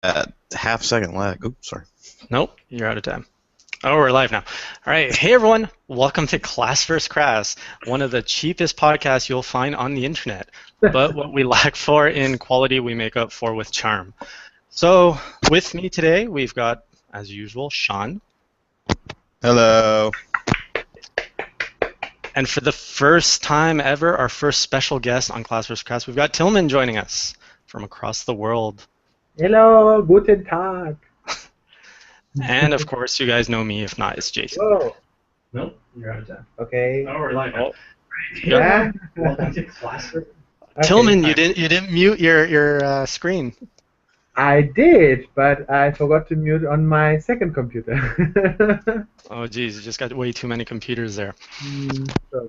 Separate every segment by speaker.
Speaker 1: half-second lag. Oops, sorry.
Speaker 2: Nope, you're out of time. Oh, we're live now. All right. Hey, everyone. Welcome to Class vs. Crass, one of the cheapest podcasts you'll find on the internet. But what we lack for in quality, we make up for with charm. So, with me today, we've got, as usual, Shawn.
Speaker 1: Hello.
Speaker 2: And for the first time ever, our first special guest on Class vs. Crass, we've got TILMEN joining us from across the world.
Speaker 3: Hello, guten Tag.
Speaker 2: And, of course, you guys know me. If not, it's Jason.
Speaker 3: Whoa.
Speaker 2: Nope, you're out of time.
Speaker 3: Okay.
Speaker 2: Oh, we're live. Oh.
Speaker 3: Yeah.
Speaker 2: Welcome to Class.
Speaker 3: Okay.
Speaker 2: TILMEN, you didn't mute your screen.
Speaker 3: I did, but I forgot to mute on my second computer.
Speaker 2: Oh, geez, you just got way too many computers there.
Speaker 3: So,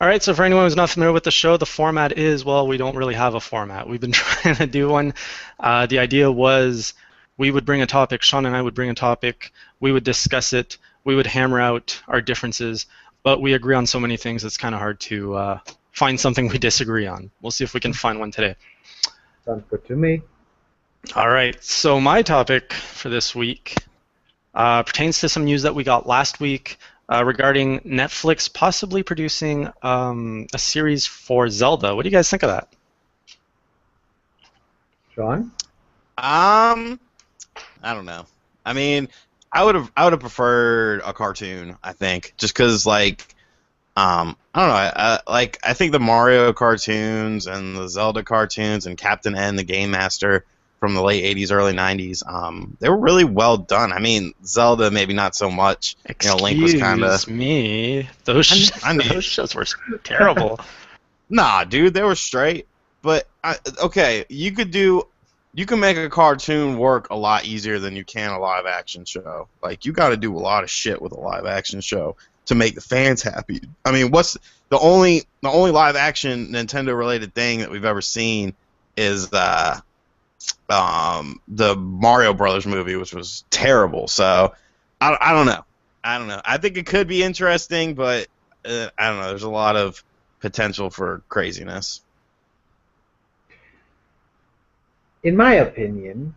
Speaker 2: All right, so for anyone who's not familiar with the show, the format is, well, we don't really have a format. We've been trying to do one. The idea was we would bring a topic, Shawn and I would bring a topic, we would discuss it, we would hammer out our differences, but we agree on so many things it's kind of hard to find something we disagree on. We'll see if we can find one today.
Speaker 3: sounds good to me.
Speaker 2: All right, so my topic for this week pertains to some news that we got last week regarding Netflix possibly producing a series for Zelda. What do you guys think of that?
Speaker 3: Shawn?
Speaker 1: I don't know. I mean, I would have preferred a cartoon. I think just because I don't know. I think the Mario cartoons and the Zelda cartoons and Captain N, the Game Master from the late '80s, early '90s, they were really well done. I mean, Zelda maybe not so much. Link was kind of.
Speaker 2: Excuse me. Those shows were terrible.
Speaker 1: Nah, dude, they were straight. But okay, you can make a cartoon work a lot easier than you can a live action show. Like, you got to do a lot of shit with a live action show to make the fans happy. I mean, what's the only live action Nintendo related thing that we've ever seen is the Mario Brothers movie, which was terrible. So I don't know. I think it could be interesting, but I don't know. There's a lot of potential for craziness.
Speaker 3: In my opinion,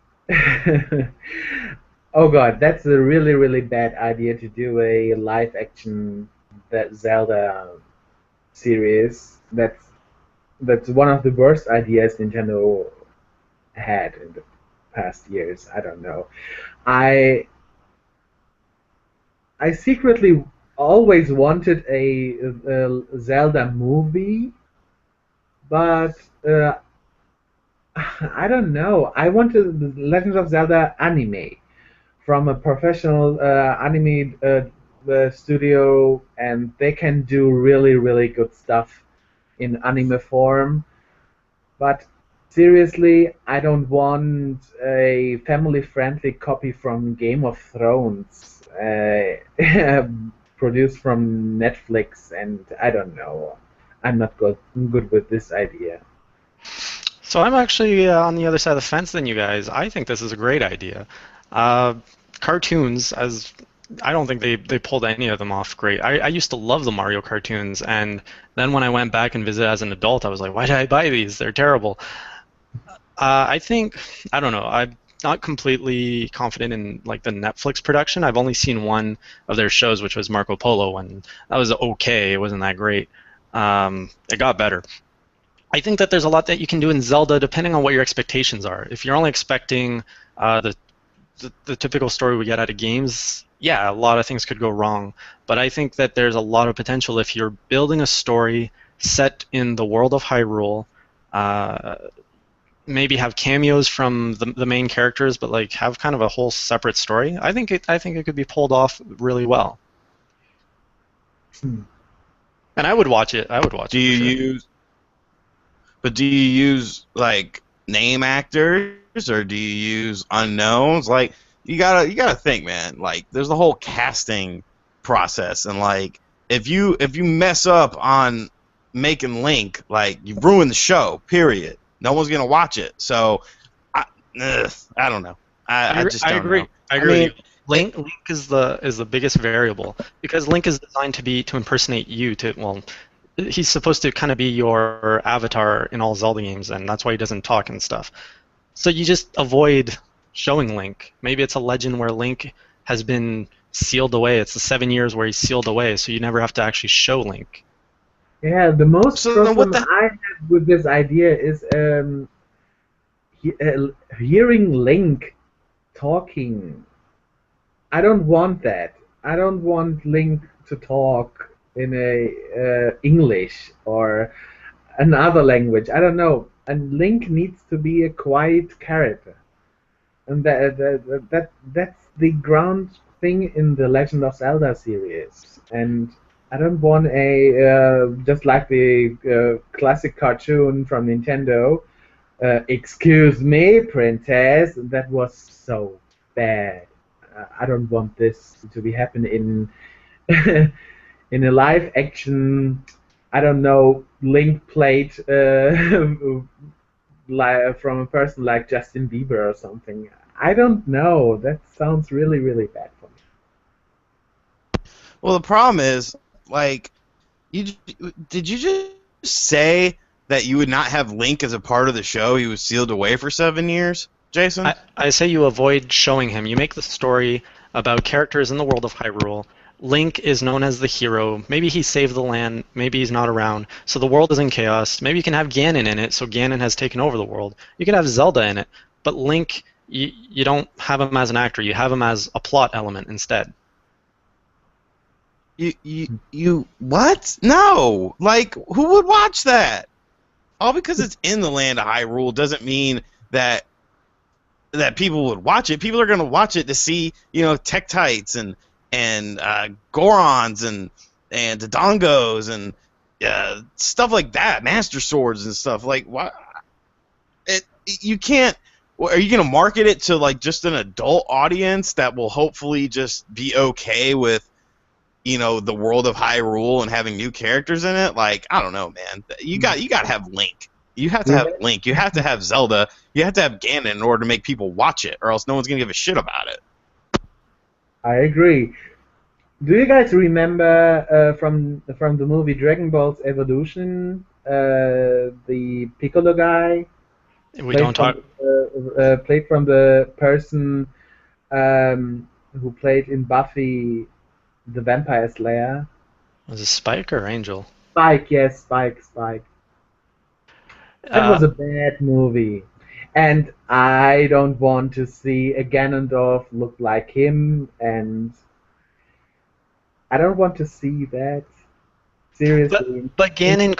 Speaker 3: oh god, that's a really, really bad idea to do a live action Zelda series. That's one of the worst ideas Nintendo had in the past years. I don't know. I secretly always wanted a Zelda movie, but I don't know. I wanted the Legend of Zelda anime from a professional anime studio, and they can do really, really good stuff in anime form. But seriously, I don't want a family-friendly copy from Game of Thrones produced from Netflix, and I don't know. I'm not good with this idea.
Speaker 2: So I'm actually on the other side of the fence than you guys. I think this is a great idea. Cartoons, as I don't think they pulled any of them off great. I used to love the Mario cartoons, and then when I went back and visited as an adult, I was like, why did I buy these? They're terrible. I don't know. I'm not completely confident in like the Netflix production. I've only seen one of their shows, which was Marco Polo, and that was okay. It wasn't that great. It got better. I think that there's a lot that you can do in Zelda depending on what your expectations are. If you're only expecting the typical story we get out of games, yeah, a lot of things could go wrong. But I think that there's a lot of potential if you're building a story set in the world of Hyrule, maybe have cameos from the main characters, but like have kind of a whole separate story. I think it could be pulled off really well. And I would watch it.
Speaker 1: Do you use like name actors or do you use unknowns? Like you gotta think, man. Like there's the whole casting process, and like if you mess up on making Link, like you ruin the show. Period. No one's gonna watch it. So I don't know. I just don't
Speaker 2: agree.
Speaker 1: know.
Speaker 2: I agree with you. Link is the biggest variable because Link is designed to impersonate you. He's supposed to kind of be your avatar in all Zelda games, and that's why he doesn't talk and stuff. So you just avoid showing Link. Maybe it's a legend where Link has been sealed away. It's the 7 years where he's sealed away, so you never have to actually show Link.
Speaker 3: Yeah, the most
Speaker 1: So then what
Speaker 3: problem I have with this idea is hearing Link talking. I don't want that. I don't want Link to talk in a English or another language. I don't know. And Link needs to be a quiet character, and that's the ground thing in the Legend of Zelda series. And I don't want a just like the classic cartoon from Nintendo. Excuse me, princess. That was so bad. I don't want this to be happen in in a live action. I don't know, Link played from a person like Justin Bieber or something. I don't know. That sounds really, really bad for me.
Speaker 1: Well, the problem is, like, did you just say that you would not have Link as a part of the show? He was sealed away for 7 years, Jason?
Speaker 2: I say you avoid showing him. You make the story about characters in the world of Hyrule. Link is known as the hero. Maybe he saved the land. Maybe he's not around. So the world is in chaos. Maybe you can have Ganon in it, so Ganon has taken over the world. You can have Zelda in it, but Link, you don't have him as an actor. You have him as a plot element instead.
Speaker 1: You what? No! Like, who would watch that? All because it's in the land of Hyrule doesn't mean that people would watch it. People are gonna watch it to see, Tektites and Gorons and Dodongos and stuff like that, Master Swords and stuff. Like, what? You can't. Are you gonna market it to like just an adult audience that will hopefully just be okay with, the world of Hyrule and having new characters in it? Like, I don't know, man. You got to have Link. You have to have Link. You have to have Zelda. You have to have Ganon in order to make people watch it, or else no one's gonna give a shit about it.
Speaker 3: I agree. Do you guys remember from the movie Dragon Ball's Evolution, the Piccolo guy?
Speaker 2: We don't talk.
Speaker 3: Played from the person who played in Buffy, the Vampire Slayer.
Speaker 2: Was it Spike or Angel?
Speaker 3: Spike, yes, Spike. That was a bad movie. And I don't want to see a Ganondorf look like him, and I don't want to see that. Seriously.
Speaker 2: But Ganon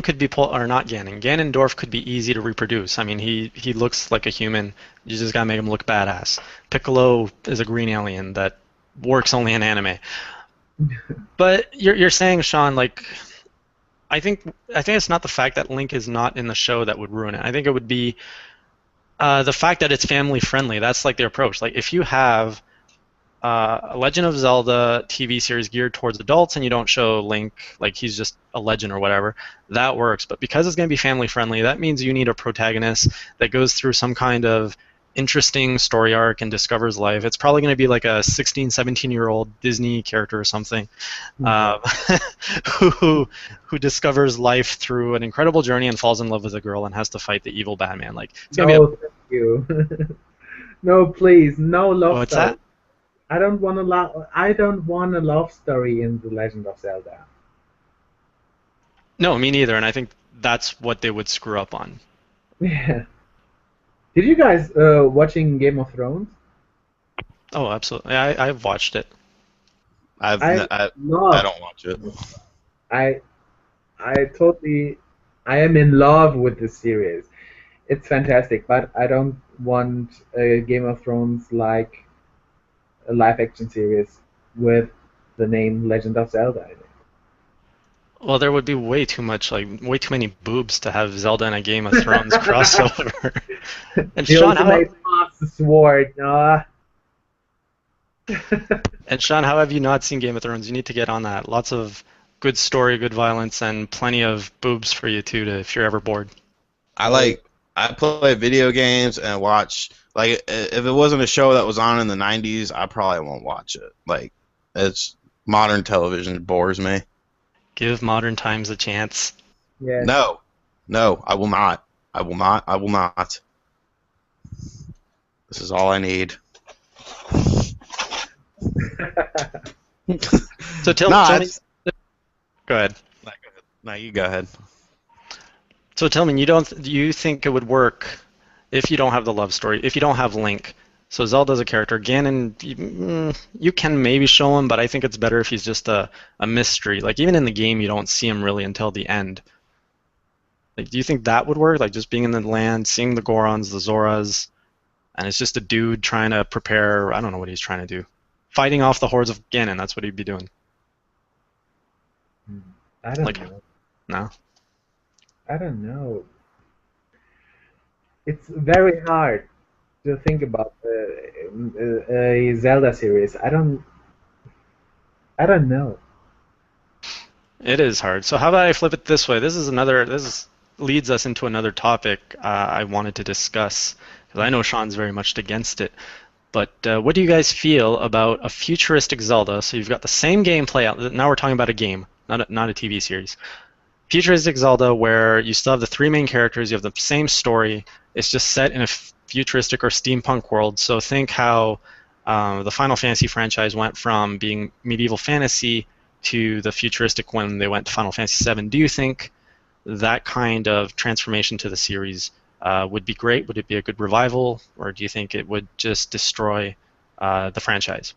Speaker 2: could be or not Ganon. Ganondorf could be easy to reproduce. I mean, he looks like a human. You just gotta make him look badass. Piccolo is a green alien that works only in anime. But you're saying, Shawn, like, I think it's not the fact that Link is not in the show that would ruin it. I think it would be the fact that it's family friendly. That's like their approach. Like, if you have a Legend of Zelda TV series geared towards adults and you don't show Link like he's just a legend or whatever, that works. But because it's going to be family friendly, that means you need a protagonist that goes through some kind of interesting story arc and discovers life. It's probably going to be like a 16, 17-year-old Disney character or something, who discovers life through an incredible journey and falls in love with a girl and has to fight the evil Batman. Like, it's gonna
Speaker 3: be thank you. No, please, no love.
Speaker 2: What's that?
Speaker 3: I don't want a love story in The Legend of Zelda.
Speaker 2: No, me neither, and I think that's what they would screw up on.
Speaker 3: Yeah. Did you guys watching Game of Thrones?
Speaker 2: Oh, absolutely. I've watched it.
Speaker 1: I don't watch it.
Speaker 3: I am in love with this series. It's fantastic, but I don't want a Game of Thrones like a live action series with the name Legend of Zelda in it.
Speaker 2: Well, there would be way too many boobs to have Zelda and a Game of Thrones crossover. And Shawn,
Speaker 3: sword.
Speaker 2: And Shawn, how have you not seen Game of Thrones? You need to get on that. Lots of good story, good violence, and plenty of boobs for you too, if you're ever bored.
Speaker 1: I play video games and watch. Like, if it wasn't a show that was on in the 90s, I probably won't watch it. Like, it's modern television bores me.
Speaker 2: Give modern times a chance.
Speaker 3: Yeah.
Speaker 1: No, I will not. I will not. This is all I need.
Speaker 2: So tell me. Go ahead.
Speaker 1: No, you go ahead.
Speaker 2: So tell me, do you think it would work if you don't have the love story, if you don't have Link? So Zelda's a character. Ganon, you can maybe show him, but I think it's better if he's just a mystery. Like, even in the game, you don't see him really until the end. Like, do you think that would work? Like, just being in the land, seeing the Gorons, the Zoras, and it's just a dude trying to prepare, I don't know what he's trying to do. Fighting off the hordes of Ganon, that's what he'd be doing.
Speaker 3: I don't know.
Speaker 2: No?
Speaker 3: I don't know. It's very hard to think about a Zelda series. I don't know.
Speaker 2: It is hard. So how about I flip it this way? This leads us into another topic I wanted to discuss, because I know Shawn's very much against it. But what do you guys feel about a futuristic Zelda? So you've got the same gameplay out. Now we're talking about a game, not a TV series. Futuristic Zelda, where you still have the three main characters, you have the same story. It's just set in a futuristic or steampunk world. So think how the Final Fantasy franchise went from being medieval fantasy to the futuristic when they went to Final Fantasy VII. Do you think that kind of transformation to the series would be great? Would it be a good revival, or do you think it would just destroy the franchise?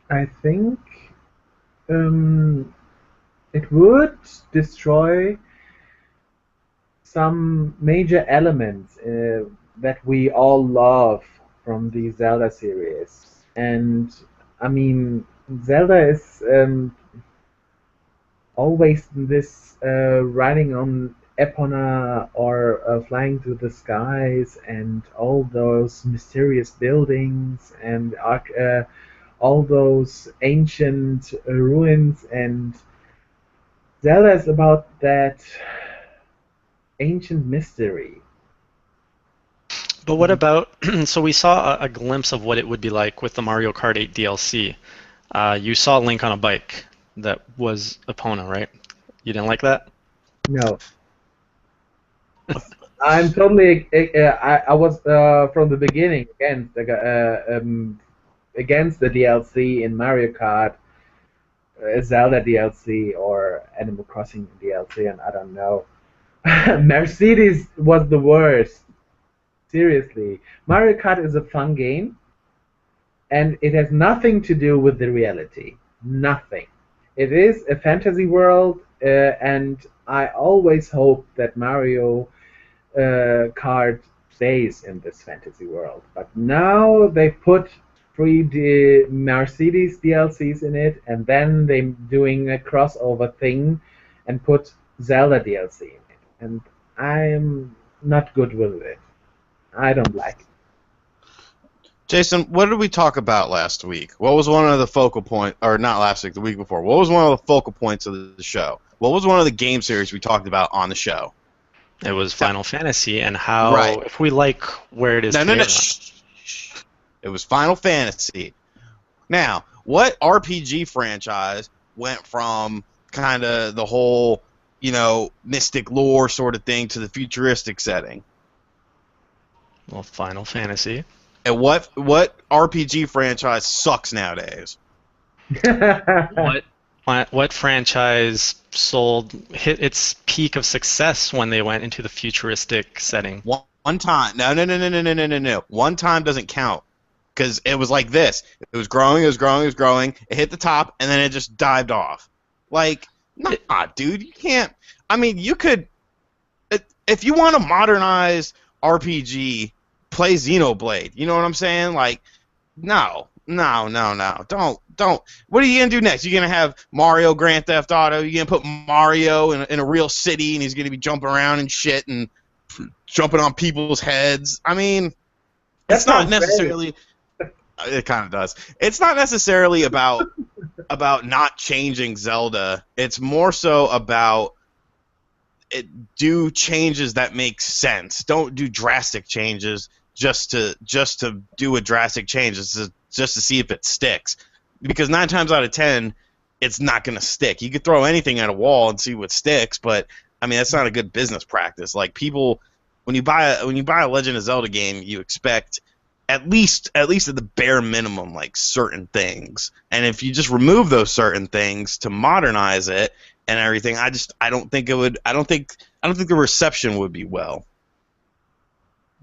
Speaker 3: I think it would destroy some major elements that we all love from the Zelda series. And I mean, Zelda is always this riding on Epona or flying through the skies and all those mysterious buildings and all those ancient ruins, and Zelda is about that ancient mystery.
Speaker 2: But what about, so we saw a glimpse of what it would be like with the Mario Kart 8 DLC. You saw Link on a bike that was Epona, right? You didn't like that?
Speaker 3: No. I'm totally. I was from the beginning against the DLC in Mario Kart, Zelda DLC, or Animal Crossing DLC, and I don't know. Mercedes was the worst. Seriously, Mario Kart is a fun game, and it has nothing to do with the reality. Nothing. It is a fantasy world, and I always hope that Mario Kart stays in this fantasy world. But now they put free Mercedes DLCs in it, and then they're doing a crossover thing and put Zelda DLC in it. And I'm not good with it. I don't like it.
Speaker 1: Jason, what did we talk about last week? What was one of the focal points, or not last week, the week before? What was one of the focal points of the show? What was one of the game series we talked about on the show?
Speaker 2: It was Final Fantasy and how, if we like where it is.
Speaker 1: No. It was Final Fantasy. Now, what RPG franchise went from kind of the whole, mystic lore sort of thing to the futuristic setting?
Speaker 2: Well, Final Fantasy.
Speaker 1: And what RPG franchise sucks nowadays?
Speaker 2: What franchise hit its peak of success when they went into the futuristic setting?
Speaker 1: One time. No. One time doesn't count. Because it was like this. It was growing. It hit the top, and then it just dived off. Like, nah, dude. You can't. I mean, you could. If you want to modernize RPG, play Xenoblade. You know what I'm saying? Like, no. Don't. What are you going to do next? You're going to have Mario Grand Theft Auto? You're going to put Mario in a real city, and he's going to be jumping around and shit and jumping on people's heads? I mean, it's not necessarily... It kind of does. It's not necessarily about not changing Zelda. It's more so about do changes that make sense. Don't do drastic changes just to do a drastic change. Just to see if it sticks. Because 9 times out of 10, it's not going to stick. You could throw anything at a wall and see what sticks, but I mean that's not a good business practice. Like people when you buy a Legend of Zelda game, you expect at least at the bare minimum like certain things. And if you just remove those certain things to modernize it and everything, I don't think the reception would be well.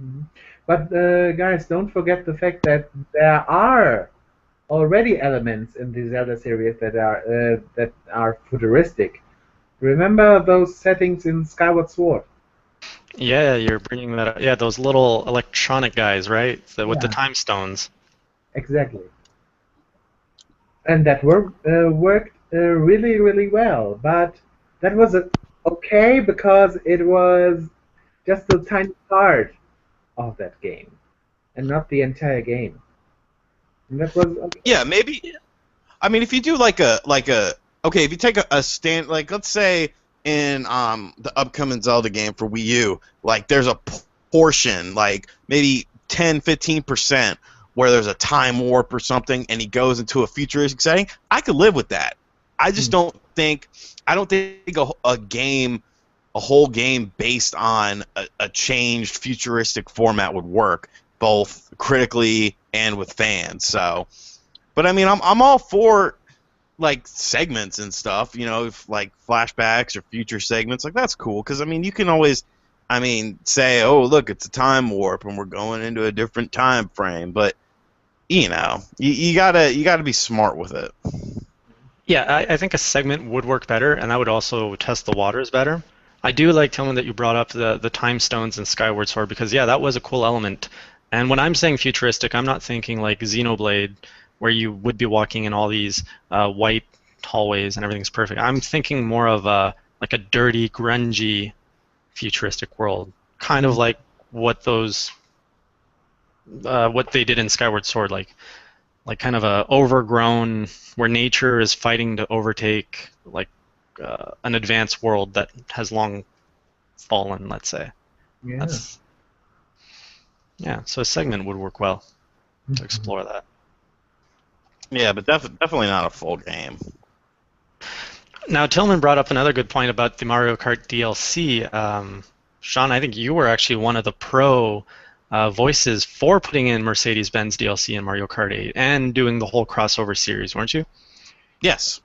Speaker 3: Mhm. But guys, don't forget the fact that there are already elements in the Zelda series that are futuristic. Remember those settings in Skyward Sword?
Speaker 2: Yeah, you're bringing that up. Yeah, those little electronic guys, right? With the
Speaker 3: Yeah.
Speaker 2: time stones.
Speaker 3: Exactly. And that worked really, really well. But that was okay because it was just a tiny part of that game and not the entire game. And that was okay.
Speaker 1: Yeah, maybe. I mean, if you do like a okay, if you take a stand, like let's say in the upcoming Zelda game for Wii U, like there's a portion, like maybe 10-15% where there's a time warp or something, and he goes into a futuristic setting, I could live with that. I just don't think a whole game based on a changed futuristic format would work, both critically and with fans. So, but I mean, I'm all for like segments and stuff, you know, if, like flashbacks or future segments, like that's cool because I mean, you can always, I mean, say, oh look, it's a time warp and we're going into a different time frame, but you know, you gotta be smart with it.
Speaker 2: Yeah, I think a segment would work better, and that would also test the waters better. I do like, Tillman, that you brought up the time stones in Skyward Sword because, yeah, that was a cool element. And when I'm saying futuristic, I'm not thinking like Xenoblade, where you would be walking in all these white hallways and everything's perfect. I'm thinking more of like a dirty, grungy, futuristic world, kind of like what they did in Skyward Sword, like kind of a overgrown where nature is fighting to overtake like an advanced world that has long fallen, let's say.
Speaker 3: Yeah.
Speaker 2: So a segment would work well to explore that.
Speaker 1: Yeah, but definitely not a full game.
Speaker 2: Now, Tillman brought up another good point about the Mario Kart DLC. Shawn, I think you were actually one of the pro voices for putting in Mercedes-Benz DLC in Mario Kart 8 and doing the whole crossover series, weren't you?
Speaker 1: Yes.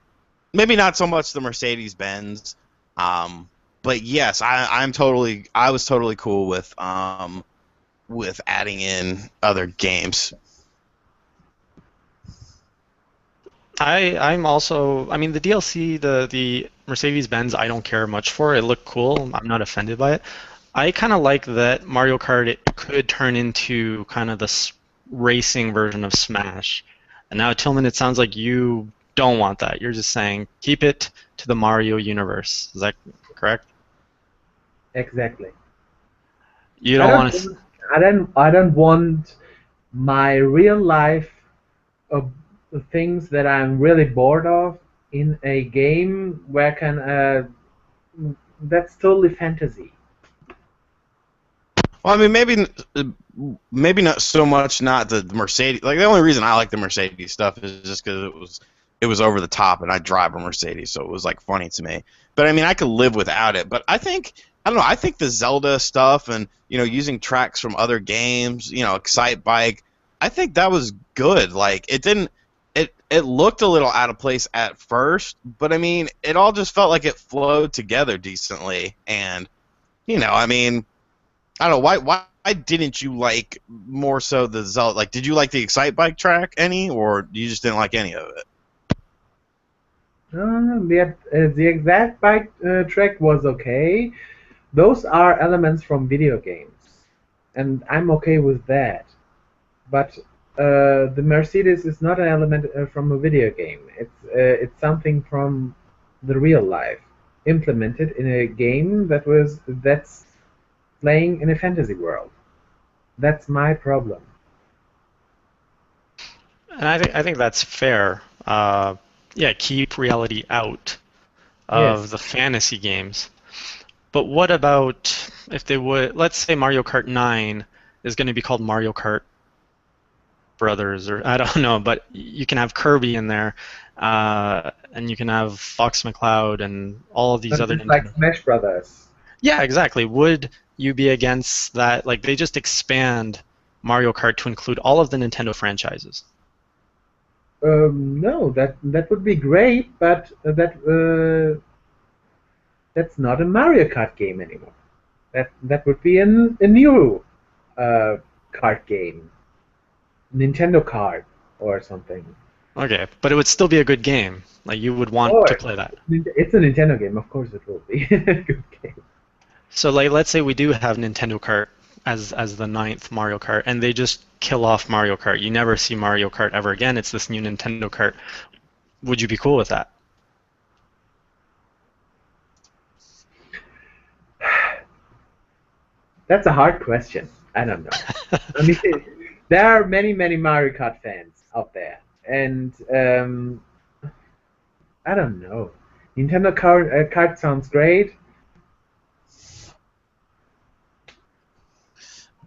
Speaker 1: Maybe not so much the Mercedes-Benz, but yes, I was totally cool with adding in other games.
Speaker 2: I'm also, I mean, the DLC, the Mercedes-Benz, I don't care much for. It looked cool. I'm not offended by it. I kind of like that Mario Kart it could turn into kind of the racing version of Smash. And now, Tillman, it sounds like you don't want that. You're just saying keep it to the Mario universe. Is that correct?
Speaker 3: Exactly.
Speaker 2: You don't want to.
Speaker 3: I don't want my real life things that I'm really bored of in a game where that's totally fantasy.
Speaker 1: Well, I mean, maybe not so much not the Mercedes. Like the only reason I like the Mercedes stuff is just because it was over the top, and I drive a Mercedes, so it was like funny to me. But I mean, I could live without it. But I think I think the Zelda stuff and using tracks from other games, Excite Bike, I think that was good. Like it looked a little out of place at first, but I mean, it all just felt like it flowed together decently. And I mean, I don't know why didn't you like more so the Zelda? Like, did you like the Excite Bike track any, or you just didn't like any of it?
Speaker 3: The Exact Bike track was okay. Those are elements from video games, and I'm okay with that. But the Mercedes is not an element from a video game. It's something from the real life, implemented in a game that's playing in a fantasy world. That's my problem.
Speaker 2: And I think that's fair. Yeah, keep reality out of the fantasy games. But what about if they would, let's say Mario Kart 9 is going to be called Mario Kart Brothers, or I don't know, but you can have Kirby in there, and you can have Fox McCloud and all of these other
Speaker 3: like Smash Brothers.
Speaker 2: Yeah, exactly. Would you be against that? Like, they just expand Mario Kart to include all of the Nintendo franchises.
Speaker 3: No, that would be great, but that's not a Mario Kart game anymore. That would be a new kart game, Nintendo Kart or something.
Speaker 2: Okay, but it would still be a good game. Like, you would want to play that.
Speaker 3: It's a Nintendo game, of course it will be a good game.
Speaker 2: So, like, let's say we do have Nintendo Kart as the 9th Mario Kart, and they just kill off Mario Kart. You never see Mario Kart ever again. It's this new Nintendo Kart. Would you be cool with that?
Speaker 3: That's a hard question. I don't know. I mean, there are many Mario Kart fans out there, and I don't know. Nintendo Kart sounds great.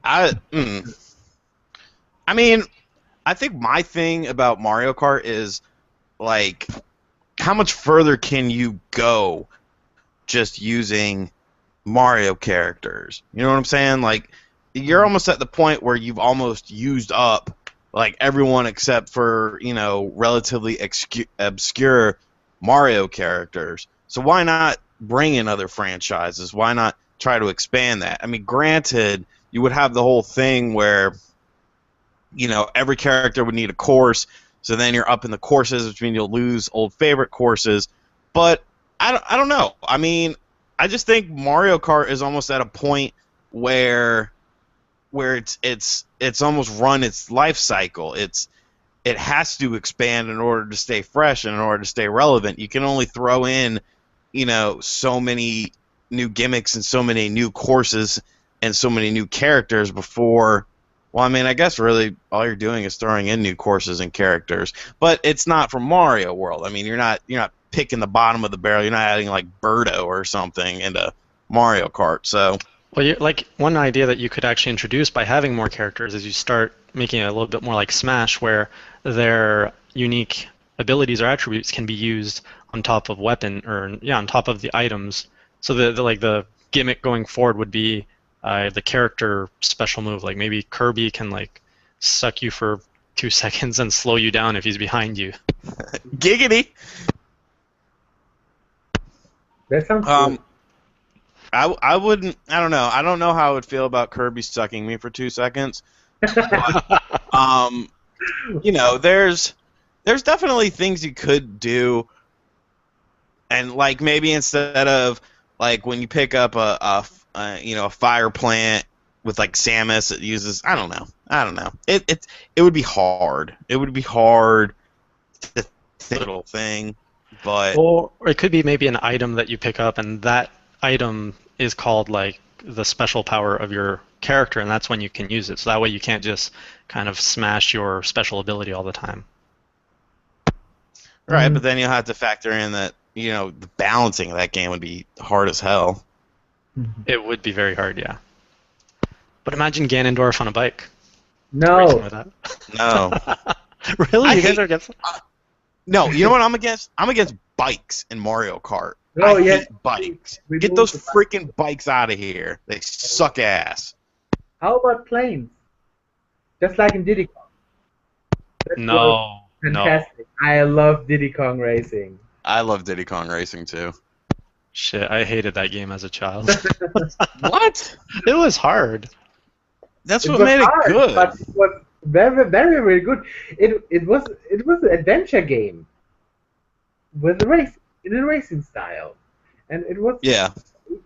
Speaker 1: I mean, I think my thing about Mario Kart is, like, how much further can you go just using Mario characters? You know what I'm saying? Like, you're almost at the point where you've almost used up, like, everyone except for, you know, relatively obscure Mario characters. So why not bring in other franchises? Why not try to expand that? I mean, granted, you would have the whole thing where, you know, every character would need a course, so then you're up in the courses, which means you'll lose old favorite courses. But I don't know. I mean, I just think Mario Kart is almost at a point where it's almost run its life cycle. It has to expand in order to stay fresh and in order to stay relevant. You can only throw in, you know, so many new gimmicks and so many new courses and so many new characters before. Well, I mean, I guess really all you're doing is throwing in new courses and characters, but it's not from Mario World. I mean, you're not picking the bottom of the barrel. You're not adding like Birdo or something into Mario Kart. So,
Speaker 2: well, like, one idea that you could actually introduce by having more characters is you start making it a little bit more like Smash, where their unique abilities or attributes can be used on top of on top of the items. So the gimmick going forward would be the character special move. Like, maybe Kirby can, like, suck you for 2 seconds and slow you down if he's behind you.
Speaker 1: Giggity.
Speaker 3: That sounds cool.
Speaker 1: I wouldn't. I don't know. I don't know how I would feel about Kirby sucking me for 2 seconds. But, you know, there's definitely things you could do, and, like, maybe instead of, like, when you pick up a fire plant with, like, Samus, it uses, I don't know. It would be hard. It would be hard to little thing, but
Speaker 2: Or it could be maybe an item that you pick up, and that item is called, like, the special power of your character, and that's when you can use it. So that way you can't just kind of smash your special ability all the time.
Speaker 1: right. But then you'll have to factor in that, you know, the balancing of that game would be hard as hell.
Speaker 2: It would be very hard, yeah. But imagine Ganondorf on a bike.
Speaker 3: No.
Speaker 2: Racing with that.
Speaker 1: No.
Speaker 2: Really? You guys are against?
Speaker 1: No, you know what I'm against? I'm against bikes in Mario Kart.
Speaker 3: Oh,
Speaker 1: I
Speaker 3: yeah.
Speaker 1: hate bikes.
Speaker 3: We
Speaker 1: Get
Speaker 3: moved
Speaker 1: those
Speaker 3: the bike.
Speaker 1: freaking bikes out of here. They suck ass.
Speaker 3: How about planes? Just like in Diddy Kong. That was
Speaker 2: No.
Speaker 3: fantastic. I love Diddy Kong Racing.
Speaker 1: I love Diddy Kong Racing too.
Speaker 2: Shit, I hated that game as a child.
Speaker 1: What?
Speaker 2: It was hard.
Speaker 1: That's
Speaker 3: It
Speaker 1: what
Speaker 3: was
Speaker 1: made it
Speaker 3: hard,
Speaker 1: good.
Speaker 3: but it was very, very, very good. It was an adventure game with a race in a racing style, and it was
Speaker 1: Yeah.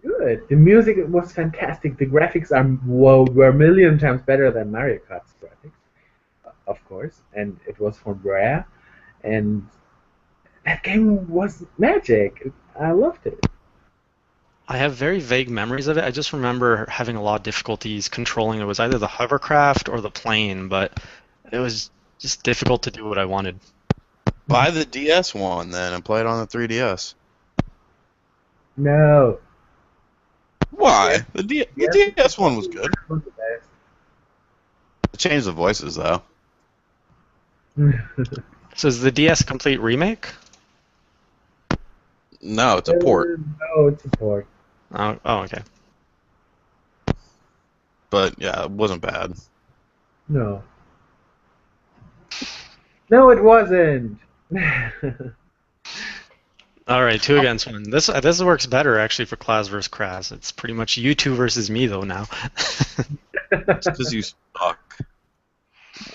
Speaker 3: good. The music was fantastic. The graphics were a million times better than Mario Kart's graphics, of course, and it was from Rare, and that game was magic. I loved it.
Speaker 2: I have very vague memories of it. I just remember having a lot of difficulties controlling it. Was either the hovercraft or the plane, but it was just difficult to do what I wanted.
Speaker 1: Buy the DS one then and play it on the 3DS.
Speaker 3: No.
Speaker 1: Why? The DS one was good.
Speaker 3: It was the best.
Speaker 1: It changed the voices though.
Speaker 2: So is the DS a complete remake?
Speaker 1: No, it's a port.
Speaker 3: No, it's a port.
Speaker 2: Oh, okay.
Speaker 1: but yeah, it wasn't bad.
Speaker 3: No. No, it wasn't.
Speaker 2: All right, 2 against 1. This works better actually for Class versus Crass. It's pretty much you two versus me though now.
Speaker 1: It's because you suck.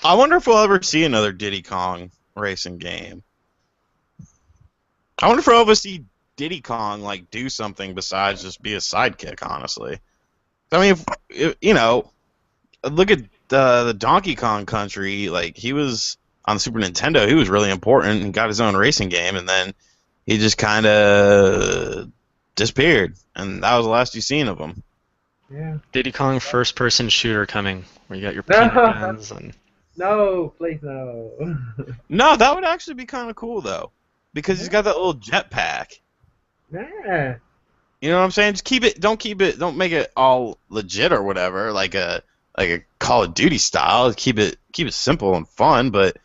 Speaker 1: I wonder if we'll ever see another Diddy Kong racing game. I wonder if we'll ever see Diddy Kong like do something besides just be a sidekick. Honestly, I mean, if you know, look at the Donkey Kong Country. Like he was on the Super Nintendo, he was really important and got his own racing game, and then he just kind of disappeared, and that was the last you've seen of him.
Speaker 3: Yeah.
Speaker 2: Diddy Kong first-person shooter coming, where you got your peanut guns and.
Speaker 3: No, please no.
Speaker 1: No, that would actually be kind of cool though, because he's got that little jetpack.
Speaker 3: Yeah.
Speaker 1: You know what I'm saying? Just keep it. Don't make it all legit or whatever, like a Call of Duty style. Keep it simple and fun, but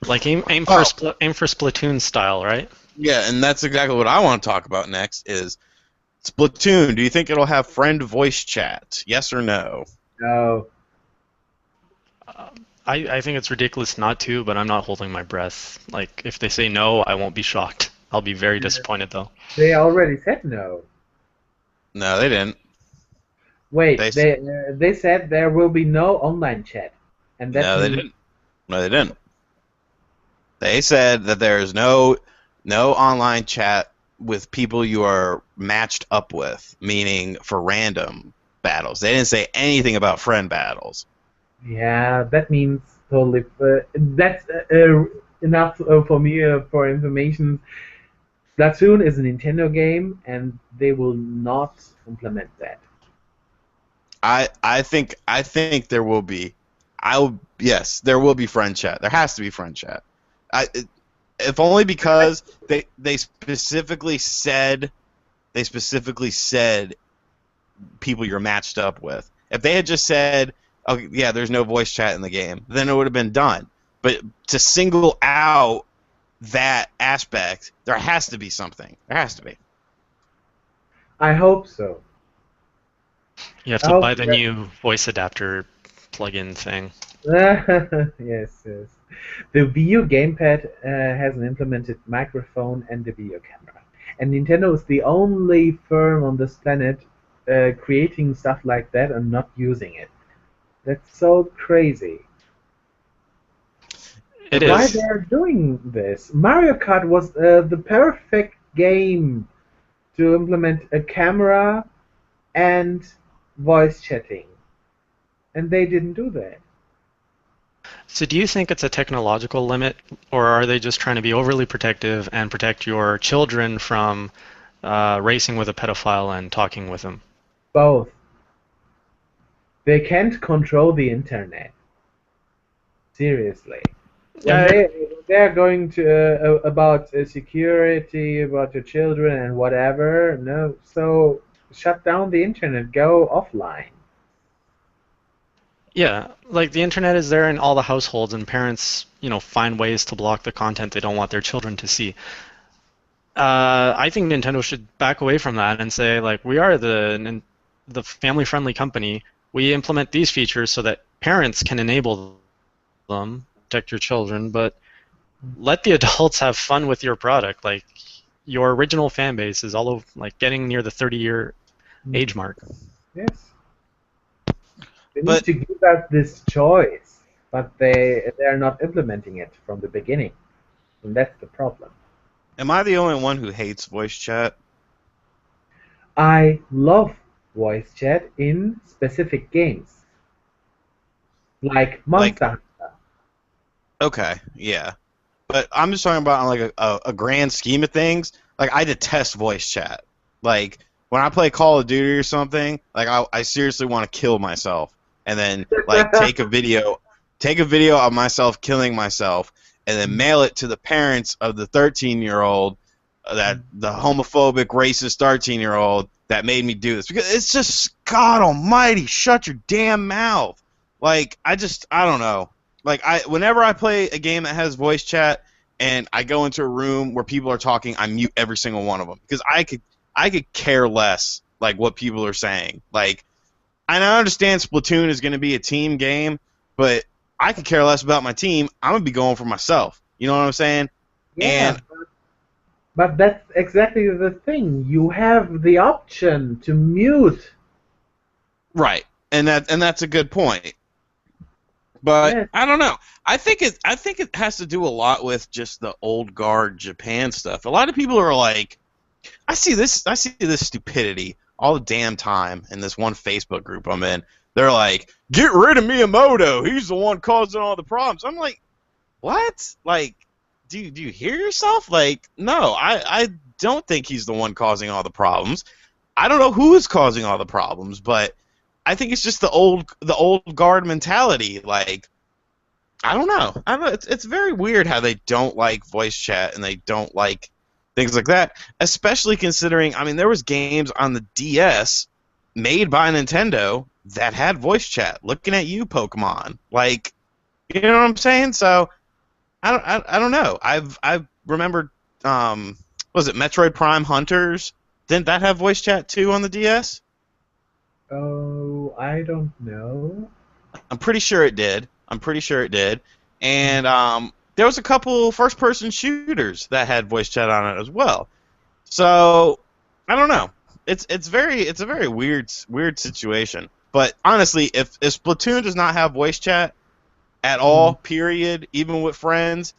Speaker 2: Like aim for Splatoon style, right?
Speaker 1: yeah, and that's exactly what I want to talk about next. Is Splatoon? Do you think it'll have friend voice chat? Yes or no?
Speaker 3: No.
Speaker 2: I think it's ridiculous not to, but I'm not holding my breath. Like if they say no, I won't be shocked. I'll be very disappointed though.
Speaker 3: They already said no.
Speaker 1: No, they didn't.
Speaker 3: Wait, they said there will be no online chat, and that's
Speaker 1: No, they didn't. No, they didn't. They said that there is no online chat with people you are matched up with, meaning for random battles. They didn't say anything about friend battles.
Speaker 3: Yeah, that means totally. That's enough for me for information. Splatoon is a Nintendo game, and they will not implement that.
Speaker 1: I think there will be. Yes, there will be friend chat. There has to be friend chat. If only because they specifically said people you're matched up with. If they had just said, "Oh yeah, there's no voice chat in the game," then it would have been done. But to single out that aspect, there has to be something. There has to be.
Speaker 3: I hope so.
Speaker 2: You have to buy the new voice adapter plug-in thing.
Speaker 3: Yes. The Wii U gamepad has an implemented microphone and a video camera. And Nintendo is the only firm on this planet creating stuff like that and not using it. That's so crazy.
Speaker 2: It
Speaker 3: Why
Speaker 2: is.
Speaker 3: they're doing this? Mario Kart was the perfect game to implement a camera and voice chatting. And they didn't do that.
Speaker 2: So do you think it's a technological limit, or are they just trying to be overly protective and protect your children from racing with a pedophile and talking with them?
Speaker 3: Both. They can't control the internet. Seriously. When they're going to about security, about your children and whatever, no. So shut down the internet. Go offline.
Speaker 2: Yeah, like the internet is there in all the households, and parents, find ways to block the content they don't want their children to see. I think Nintendo should back away from that and say, like, we are the family-friendly company. We implement these features so that parents can enable them, protect your children, but let the adults have fun with your product. Like, your original fan base is all over, like, getting near the 30-year age mark.
Speaker 3: Yes. They need to give us this choice, but they're not implementing it from the beginning, and that's the problem.
Speaker 1: Am I the only one who hates voice chat?
Speaker 3: I love voice chat in specific games, like Monster Hunter.
Speaker 1: Okay, yeah, but I'm just talking about on like a grand scheme of things. Like I detest voice chat. Like when I play Call of Duty or something, like I seriously want to kill myself. And then like take a video of myself killing myself, and then mail it to the parents of the 13-year-old, that the homophobic, racist 13-year-old that made me do this. Because it's just, God Almighty, shut your damn mouth. Like I don't know. Like whenever I play a game that has voice chat and I go into a room where people are talking, I mute every single one of them because I could care less like what people are saying. Like I understand Splatoon is going to be a team game, but I could care less about my team. I'm going to be going for myself. You know what I'm saying?
Speaker 3: Yeah,
Speaker 1: And
Speaker 3: but that's exactly the thing. You have the option to mute.
Speaker 1: right, and that's a good point. But
Speaker 3: Yes.
Speaker 1: I don't know. I think it has to do a lot with just the old guard Japan stuff. A lot of people are like, I see this stupidity all the damn time in this one Facebook group I'm in. They're like, get rid of Miyamoto. He's the one causing all the problems. I'm like, what? Like, do you hear yourself? Like, no, I don't think he's the one causing all the problems. I don't know who is causing all the problems, but I think it's just the old guard mentality. Like, I don't know. It's very weird how they don't like voice chat and they don't like things like that, especially considering, I mean, there was games on the DS made by Nintendo that had voice chat. Looking at you, Pokemon. Like, you know what I'm saying? So I don't know. I've remembered, was it Metroid Prime Hunters? Didn't that have voice chat too on the DS?
Speaker 3: Oh, I don't know.
Speaker 1: I'm pretty sure it did. And there was a couple first-person shooters that had voice chat on it as well. So I don't know. It's a very weird situation. But honestly, if Splatoon does not have voice chat at all, period, even with friends,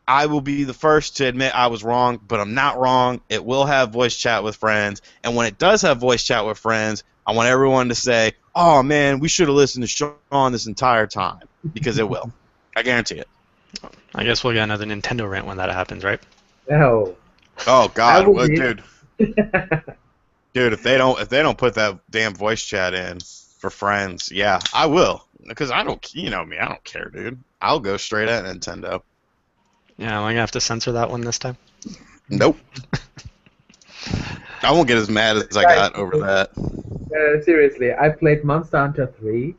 Speaker 1: I will be the first to admit I was wrong. But I'm not wrong. It will have voice chat with friends, and when it does have voice chat with friends, I want everyone to say, "Oh man, we should have listened to Shawn this entire time," because it will. I guarantee it.
Speaker 2: I guess we'll get another Nintendo rant when that happens, right?
Speaker 3: Oh.
Speaker 1: Oh God,
Speaker 3: will be-
Speaker 1: dude. Dude, if they don't put that damn voice chat in for friends, yeah, I will. Because I don't, you know me, I don't care, dude. I'll go straight at Nintendo.
Speaker 2: Yeah, am I gonna have to censor that one this time?
Speaker 1: Nope. I won't get as mad as I got over that.
Speaker 3: Seriously, I played Monster Hunter 3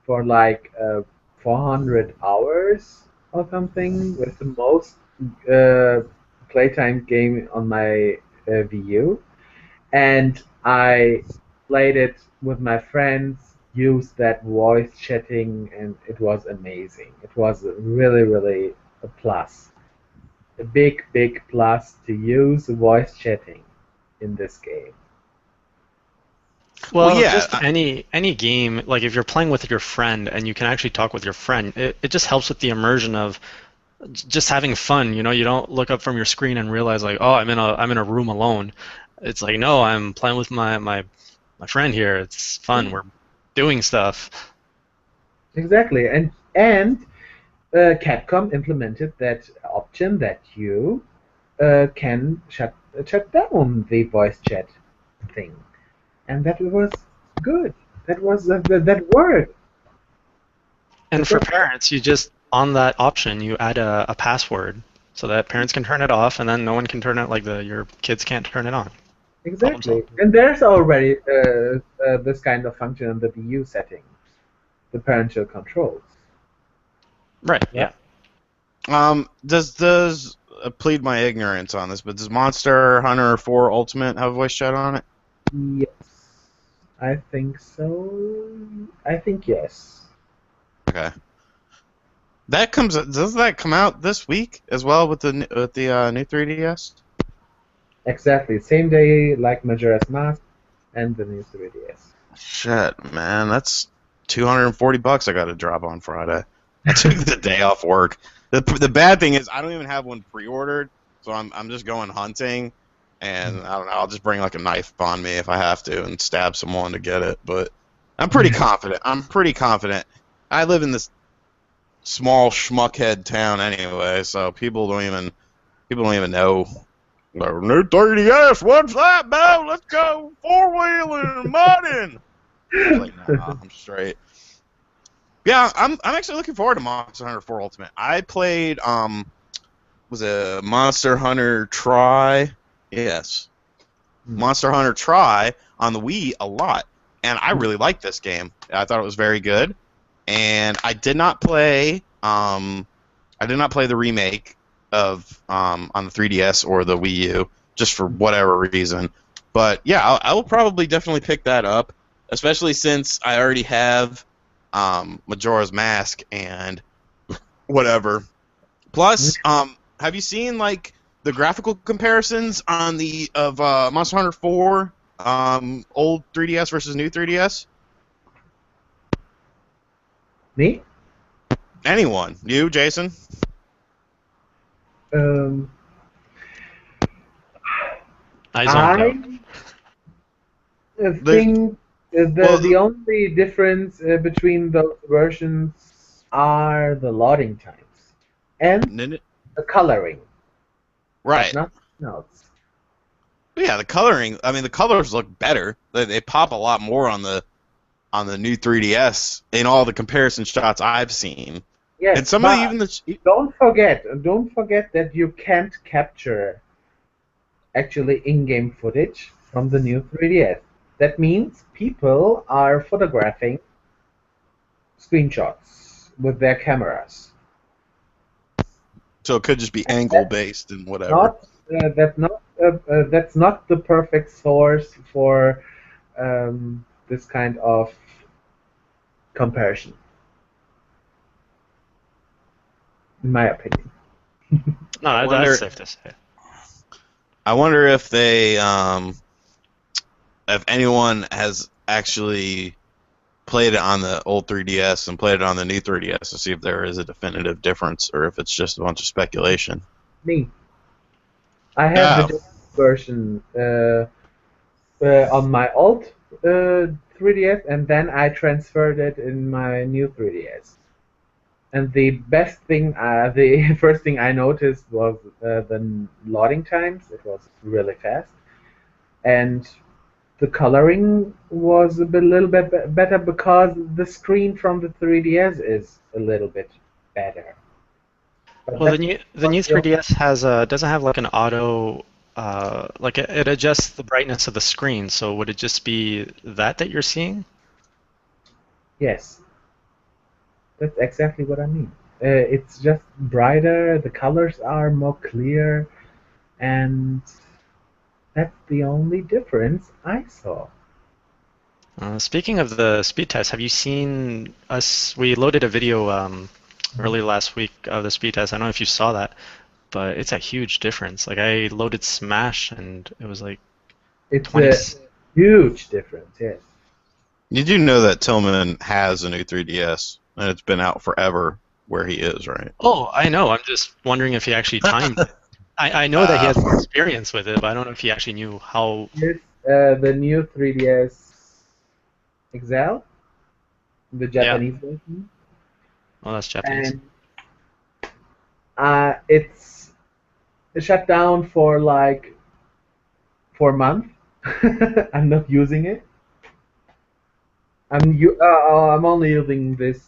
Speaker 3: for like 400 hours or something, with the most playtime game on my Wii U. And I played it with my friends, used that voice chatting, and it was amazing. It was really, really a plus. A big, big plus to use voice chatting in this game.
Speaker 2: Well,
Speaker 1: yeah,
Speaker 2: just any game, like if you're playing with your friend and you can actually talk with your friend, it just helps with the immersion of just having fun. You know, you don't look up from your screen and realize like, oh, I'm in a room alone. It's like, no, I'm playing with my friend here. It's fun. We're doing stuff.
Speaker 3: Exactly, and Capcom implemented that option that you can shut down the voice chat thing, and that was good. That worked.
Speaker 2: And for parents, you just on that option you add a password so that parents can turn it off, and then no one can turn it, like your kids can't turn it on.
Speaker 3: Exactly, and there's already this kind of function in the Wii U settings, the parental controls.
Speaker 2: Right. Yeah.
Speaker 1: Does plead my ignorance on this, but does Monster Hunter 4 Ultimate have voice chat on it?
Speaker 3: Yes, I think so. I think yes.
Speaker 1: Okay. Does that come out this week as well with the new 3DS?
Speaker 3: Exactly, same day like Majora's Mask and the new 3DS.
Speaker 1: Shit, man, that's $240 I got to drop on Friday. I took the day off work. The bad thing is I don't even have one pre-ordered, so I'm just going hunting, and I don't know. I'll just bring like a knife on me if I have to and stab someone to get it. But I'm pretty confident. I live in this small schmuckhead town anyway, so people don't even know. New 3DS, what's that, Bo? Let's go four-wheeling, mudding. Like, nah, I'm straight. Yeah, I'm actually looking forward to Monster Hunter 4 Ultimate. I played was it Monster Hunter Tri? Yes. Monster Hunter Tri on the Wii a lot, and I really liked this game. I thought it was very good. And I did not play the remake of on the 3DS or the Wii U, just for whatever reason. But yeah, I will probably definitely pick that up. especially since I already have Majora's Mask and whatever. Plus, have you seen like the graphical comparisons on the of Monster Hunter 4 old 3DS versus new 3DS?
Speaker 3: Me?
Speaker 1: Anyone? You, Jason?
Speaker 2: I zoned out.
Speaker 3: think the only difference between those versions are the loading times and the coloring.
Speaker 1: Right.
Speaker 3: But nothing else.
Speaker 1: Yeah, the coloring. I mean, the colors look better. They pop a lot more on the new 3DS in all the comparison shots I've seen.
Speaker 3: Yes,
Speaker 1: and some of the
Speaker 3: don't forget that you can't capture actually in-game footage from the new 3DS. That means people are photographing screenshots with their cameras.
Speaker 1: So it could just be angle-based and whatever.
Speaker 3: That's not the perfect source for this kind of comparison, in my opinion.
Speaker 2: No, that's safe to say.
Speaker 1: I wonder if they, if anyone has actually played it on the old 3DS and played it on the new 3DS to see if there is a definitive difference or if it's just a bunch of speculation.
Speaker 3: Me. I have the version on my old 3DS, and then I transferred it in my new 3DS. And the best thing, the first thing I noticed was the loading times. It was really fast, and the coloring was a little bit better because the screen from the 3DS is a little bit better. But
Speaker 2: well, the new 3DS has doesn't have like an auto, like it adjusts the brightness of the screen. So would it just be that you're seeing?
Speaker 3: Yes, that's exactly what I mean. It's just brighter. The colors are more clear, and that's the only difference I saw.
Speaker 2: Speaking of the speed test, have you seen us? We loaded a video early last week of the speed test. I don't know if you saw that, but it's a huge difference. Like I loaded Smash, and it was like
Speaker 3: it's 20. A huge difference. Yes.
Speaker 1: You do know that TILMEN has a new 3DS, and it's been out forever where he is, right?
Speaker 2: Oh, I know. I'm just wondering if he actually timed it. I know that he has experience with it, but I don't know if he actually knew how.
Speaker 3: Here's the new 3DS XL, the Japanese version.
Speaker 2: Oh, that's Japanese.
Speaker 3: And it's shut down for like 4 months. I'm not using it. I'm only using this,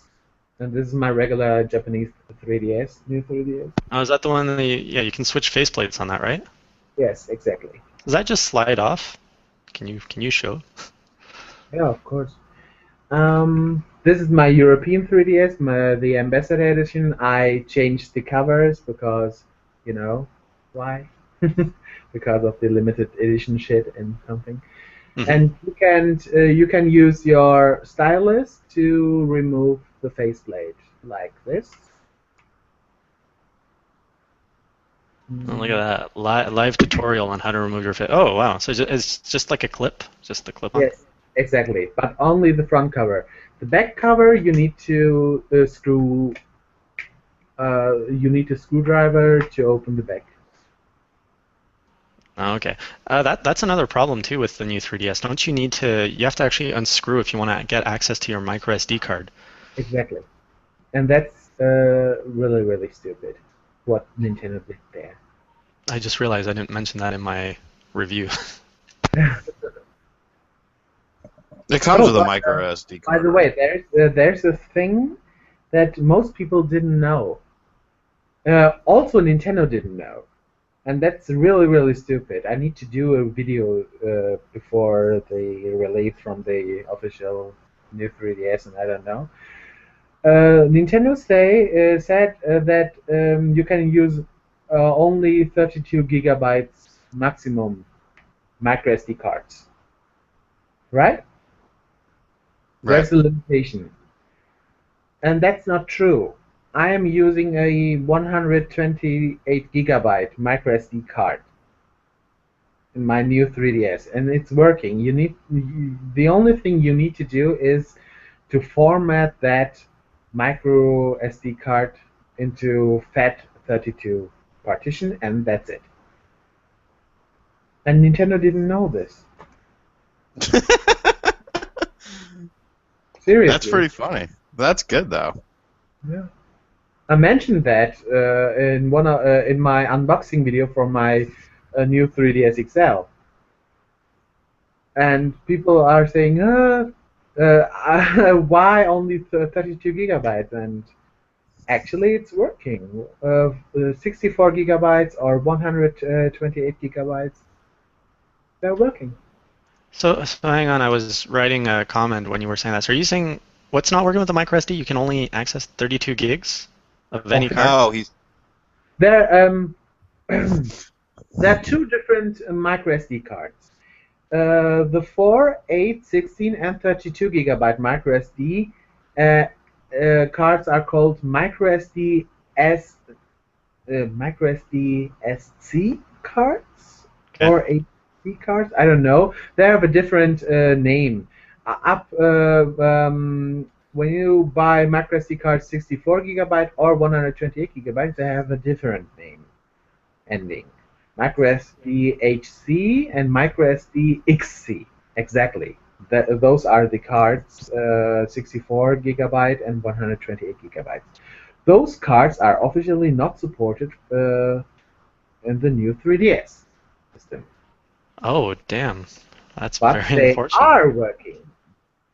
Speaker 3: and this is my regular Japanese 3DS, new 3DS.
Speaker 2: Oh, is that the one that you can switch faceplates on that, right?
Speaker 3: Yes, exactly.
Speaker 2: Does that just slide off? Can you show?
Speaker 3: Yeah, of course. This is my European 3DS, the Ambassador Edition. I changed the covers because, you know, why? Because of the limited edition shit and something. Mm-hmm. And you can use your stylus to remove the faceplate like this.
Speaker 2: Oh, look at that live tutorial on how to remove your face. Oh wow! So it's just like a clip, just the clip on.
Speaker 3: Yes, exactly. But only the front cover. The back cover you need to screw. You need a screwdriver to open the back.
Speaker 2: Oh, okay. That's another problem too with the new 3DS. Don't you need to? You have to actually unscrew if you want to get access to your micro SD card.
Speaker 3: Exactly, and that's really really stupid. What Nintendo did there.
Speaker 2: I just realized I didn't mention that in my review.
Speaker 1: It comes with a micro SD card.
Speaker 3: By the way, there's a thing that most people didn't know. Also, Nintendo didn't know. And that's really, really stupid. I need to do a video before the release from the official new 3DS, and I don't know. Nintendo said that you can use only 32 gigabytes maximum micro SD cards. Right? There's a limitation. And that's not true. I am using a 128 gigabyte micro SD card in my new 3DS, and it's working. The only thing you need to do is to format that micro SD card into FAT32 partition, and that's it. And Nintendo didn't know this. Seriously.
Speaker 1: That's pretty funny. That's good though.
Speaker 3: Yeah. I mentioned that in my unboxing video for my new 3DS XL, and people are saying, why only 32 gigabytes? And actually, it's working. 64 gigabytes or 128 gigabytes, they're working.
Speaker 2: So hang on, I was writing a comment when you were saying that. So are you saying what's not working with the micro SD? You can only access 32 gigs of any card?
Speaker 1: No, he's...
Speaker 3: There are two different micro SD cards. The 4, 8, 16, and 32 gigabyte micro SD cards are called micro SD SC cards,
Speaker 2: Okay.
Speaker 3: or HD cards. I don't know. They have a different name. When you buy micro SD cards 64 gigabyte or 128 gigabytes, they have a different name ending. Micro SD HC and micro SD XC. Exactly. Those are the cards, 64 gigabyte and 128 gigabytes. Those cards are officially not supported in the new 3DS system.
Speaker 2: Oh, damn. That's
Speaker 3: But
Speaker 2: very
Speaker 3: they
Speaker 2: unfortunate.
Speaker 3: are working.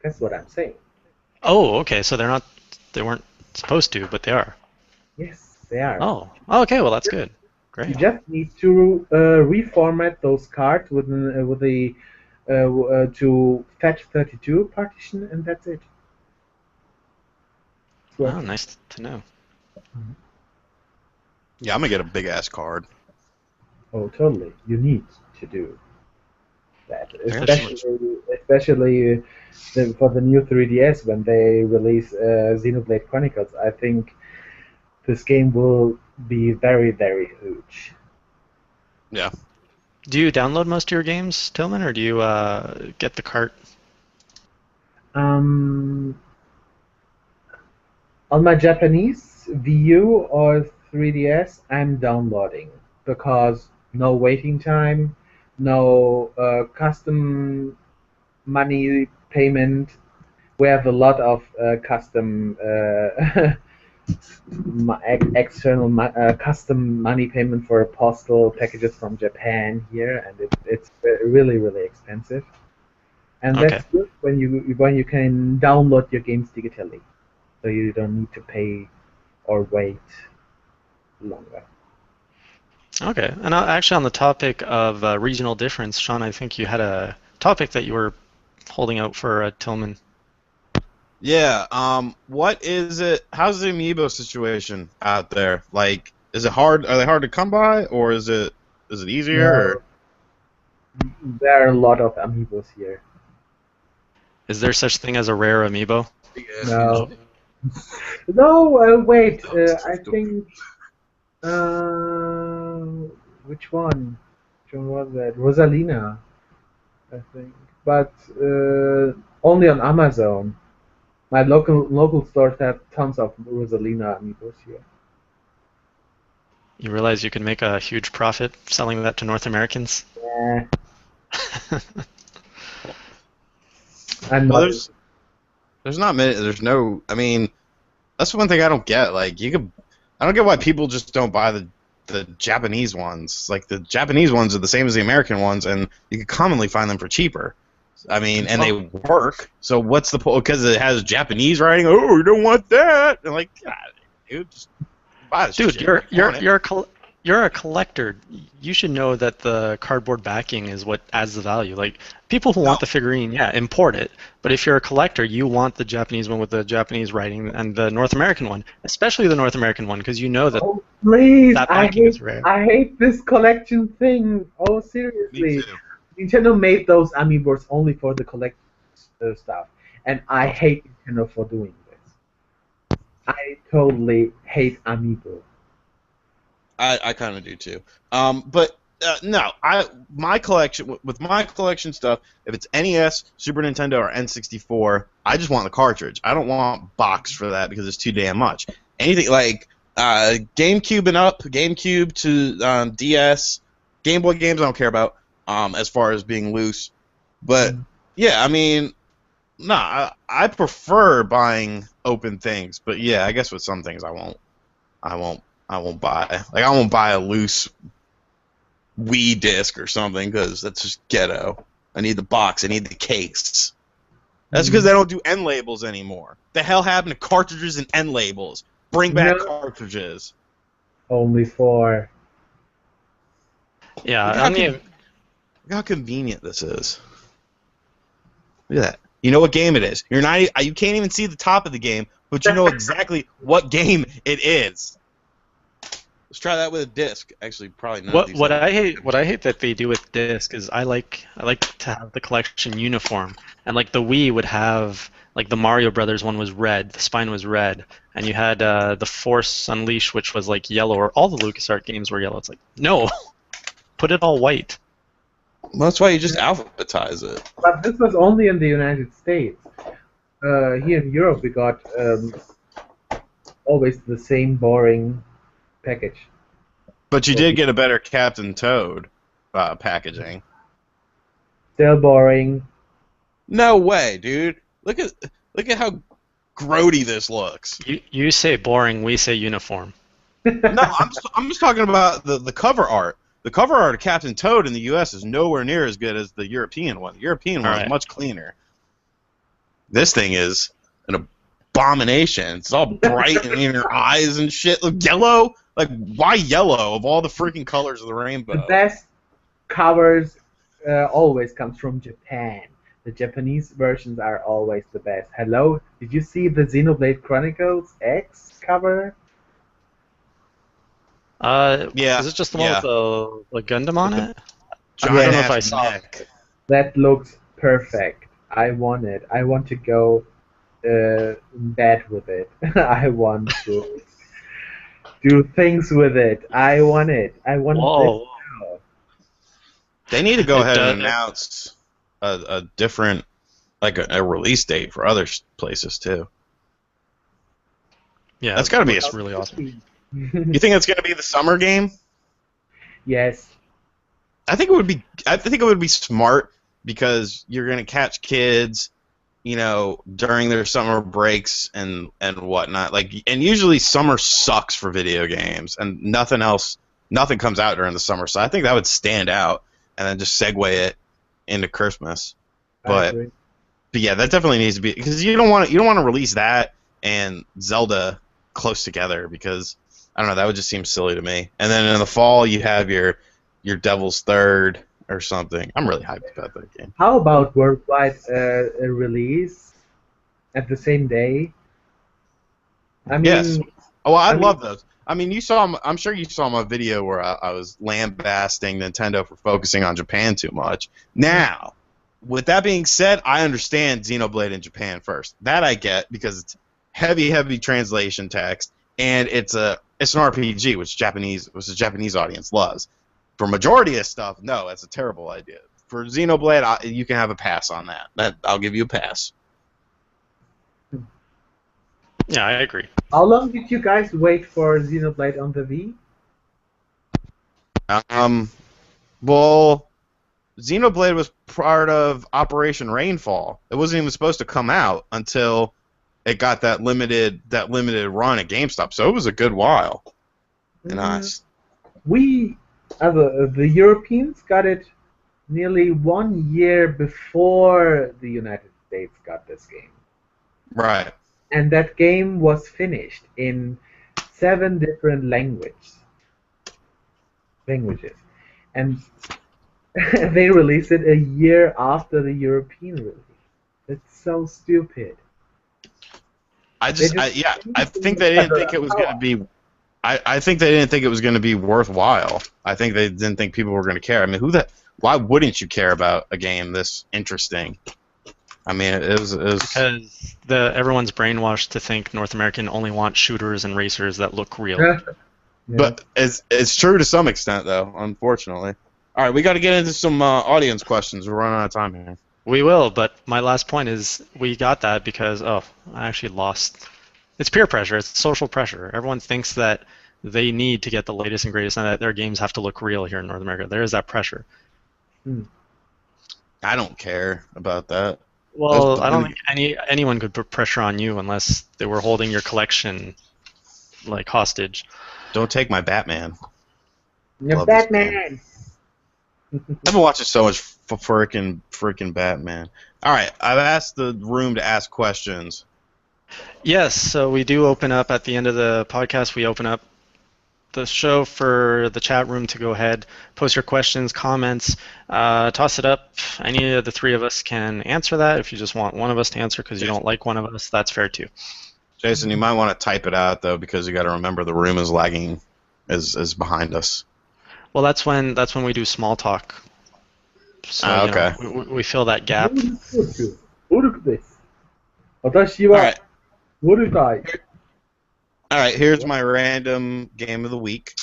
Speaker 3: That's what I'm saying.
Speaker 2: Oh, okay. So they weren't supposed to, but they are.
Speaker 3: Yes, they are.
Speaker 2: Oh, okay. Well, that's good. Great.
Speaker 3: You just need to reformat those cards with the to FAT32 partition, and that's it.
Speaker 2: Oh, nice to know.
Speaker 1: Yeah, I'm gonna get a big ass card.
Speaker 3: Oh, totally. You need to do that,
Speaker 2: Very
Speaker 3: especially for the new 3DS when they release Xenoblade Chronicles. I think this game will be very, very huge.
Speaker 1: Yeah.
Speaker 2: Do you download most of your games, Tillman, or do you get the cart?
Speaker 3: On my Japanese Wii U or 3DS, I'm downloading because no waiting time, no custom money payment. We have a lot of custom external custom money payment for postal packages from Japan here, and it's really, really expensive. And
Speaker 2: Okay.
Speaker 3: that's good when you can download your games digitally, so you don't need to pay or wait longer.
Speaker 2: Okay. And actually, on the topic of regional difference, Shawn, I think you had a topic that you were holding out for Tillman.
Speaker 1: Yeah. What is it? How's the Amiibo situation out there? Like, is it hard? Are they hard to come by, or is it easier?
Speaker 3: No.
Speaker 1: Or?
Speaker 3: There are a lot of Amiibos here.
Speaker 2: Is there such thing as a rare Amiibo?
Speaker 3: No. No, wait. I think. Which one? Which one was that? Rosalina, I think. But only on Amazon. My local stores have tons of Rosalina Amiibos here.
Speaker 2: You realize you can make a huge profit selling that to North Americans?
Speaker 3: Yeah. I'm
Speaker 1: Well,
Speaker 3: not.
Speaker 1: there's not many. There's no. I mean, that's one thing I don't get. Like, I don't get why people just don't buy the Japanese ones. Like, the Japanese ones are the same as the American ones, and you can commonly find them for cheaper. I mean, and they work. So what's the point? Because it has Japanese writing. Oh, you don't want that. And like, God, dude, just buy this
Speaker 2: Dude,
Speaker 1: shit.
Speaker 2: you're a collector. You should know that the cardboard backing is what adds the value. Like, people who want the figurine, yeah, import it. But if you're a collector, you want the Japanese one with the Japanese writing and the North American one, especially the North American one, because you know that
Speaker 3: Oh, please!
Speaker 2: that
Speaker 3: I
Speaker 2: backing is
Speaker 3: hate,
Speaker 2: rare.
Speaker 3: I hate this collection thing. Oh,
Speaker 1: Me
Speaker 3: seriously.
Speaker 1: too.
Speaker 3: Nintendo made those Amiibos only for the collect stuff. and I hate Nintendo for doing this. I totally hate Amiibo.
Speaker 1: I kind of do too. But no, my collection with my collection stuff, if it's NES, Super Nintendo, or N64, I just want the cartridge. I don't want box for that because it's too damn much. Anything like GameCube and up, GameCube to DS, Game Boy games I don't care about as far as being loose. But yeah, I mean, no, I prefer buying open things. But yeah, I guess with some things I won't buy. Like I won't buy a loose Wii disc or something because that's just ghetto. I need the box. I need the case. That's because they don't do end labels anymore. The hell happened to cartridges and end labels? Bring back cartridges.
Speaker 3: Only 4.
Speaker 2: Yeah,
Speaker 1: Look how convenient this is. Look at that. You know what game it is. You can't even see the top of the game, but you know exactly what game it is. Let's try that with a disc. Actually, probably not.
Speaker 2: What I hate that they do with disc is I like to have the collection uniform, and like the Wii would have like the Mario Brothers one was red, the spine was red, and you had the Force Unleashed, which was like yellow, or all the LucasArts games were yellow. It's like no, put it all white.
Speaker 1: Well, that's why you just alphabetize it.
Speaker 3: But this was only in the United States. Here in Europe, we got always the same boring package.
Speaker 1: But you did get a better Captain Toad packaging.
Speaker 3: Still boring.
Speaker 1: No way, dude. Look at how grody this looks.
Speaker 2: You say boring, we say uniform.
Speaker 1: No, I'm just talking about the cover art. The cover art of Captain Toad in the U.S. is nowhere near as good as the European one. The European one is much cleaner. This thing is an abomination. It's all bright and in your eyes and shit. Look, yellow. Like, why yellow of all the freaking colors of the rainbow?
Speaker 3: The best covers always comes from Japan. The Japanese versions are always the best. Hello? Did you see the Xenoblade Chronicles X cover?
Speaker 2: Yeah. Is it just the one with the Gundam on it? I don't know if I saw it.
Speaker 3: That looks perfect. I want it. I want to go in bed with it. I want to do things with it. I want it. I want this now.
Speaker 1: They need to go ahead and announce a different, like a release date for other places too.
Speaker 2: Yeah,
Speaker 1: that's got to be
Speaker 2: really awesome.
Speaker 1: You think it's going to be the summer game?
Speaker 3: Yes.
Speaker 1: I think it would be smart because you're going to catch kids, you know, during their summer breaks and whatnot. Like, and usually summer sucks for video games, and nothing comes out during the summer. So I think that would stand out, and then just segue it into Christmas. But yeah, that definitely needs to be, because you don't want to release that and Zelda close together, because I don't know, that would just seem silly to me. And then in the fall you have your Devil's Third or something. I'm really hyped about that game.
Speaker 3: How about worldwide release at the same day? I mean,
Speaker 1: yes. Oh, I love those. I mean, I'm sure you saw my video where I was lambasting Nintendo for focusing on Japan too much. Now, with that being said, I understand Xenoblade in Japan first. That I get, because it's heavy translation text, and it's an RPG, which the Japanese audience loves. For majority of stuff, no, that's a terrible idea. For Xenoblade, you can have a pass on that. I'll give you a pass.
Speaker 2: Yeah, I agree.
Speaker 3: How long did you guys wait for Xenoblade on the Wii?
Speaker 1: Well, Xenoblade was part of Operation Rainfall. It wasn't even supposed to come out until it got that limited run at GameStop. So it was a good while. Nice.
Speaker 3: The Europeans got it nearly 1 year before the United States got this game.
Speaker 1: Right.
Speaker 3: And that game was finished in 7 different languages. And they released it a year after the European release. It's so stupid.
Speaker 1: I think they didn't think it was going to be. I think they didn't think it was going to be worthwhile. I think they didn't think people were going to care. I mean, why wouldn't you care about a game this interesting? I mean, it was
Speaker 2: Because everyone's brainwashed to think North American only want shooters and racers that look real.
Speaker 3: Yeah.
Speaker 1: But it's true to some extent, though. Unfortunately. All right, we got to get into some audience questions. We're running out of time here.
Speaker 2: We will, but my last point is we got that because I actually lost. It's peer pressure. It's social pressure. Everyone thinks that they need to get the latest and greatest, and that their games have to look real here in North America. There is that pressure.
Speaker 1: I don't care about that.
Speaker 2: Well, I don't think anyone could put pressure on you unless they were holding your collection like hostage.
Speaker 1: Don't take my Batman.
Speaker 3: You're Batman.
Speaker 1: I've been watching so much freaking Batman. All right, I've asked the room to ask questions.
Speaker 2: Yes, so we do open up at the end of the podcast. We open up the show for the chat room to go ahead, post your questions, comments, toss it up. Any of the three of us can answer that. If you just want one of us to answer because you don't like one of us, that's fair too.
Speaker 1: Jason, you might want to type it out though, because you got to remember the room is lagging, is behind us.
Speaker 2: Well, that's when we do small talk. So,
Speaker 1: okay.
Speaker 2: We fill that gap.
Speaker 1: All right, here's my random game of the week.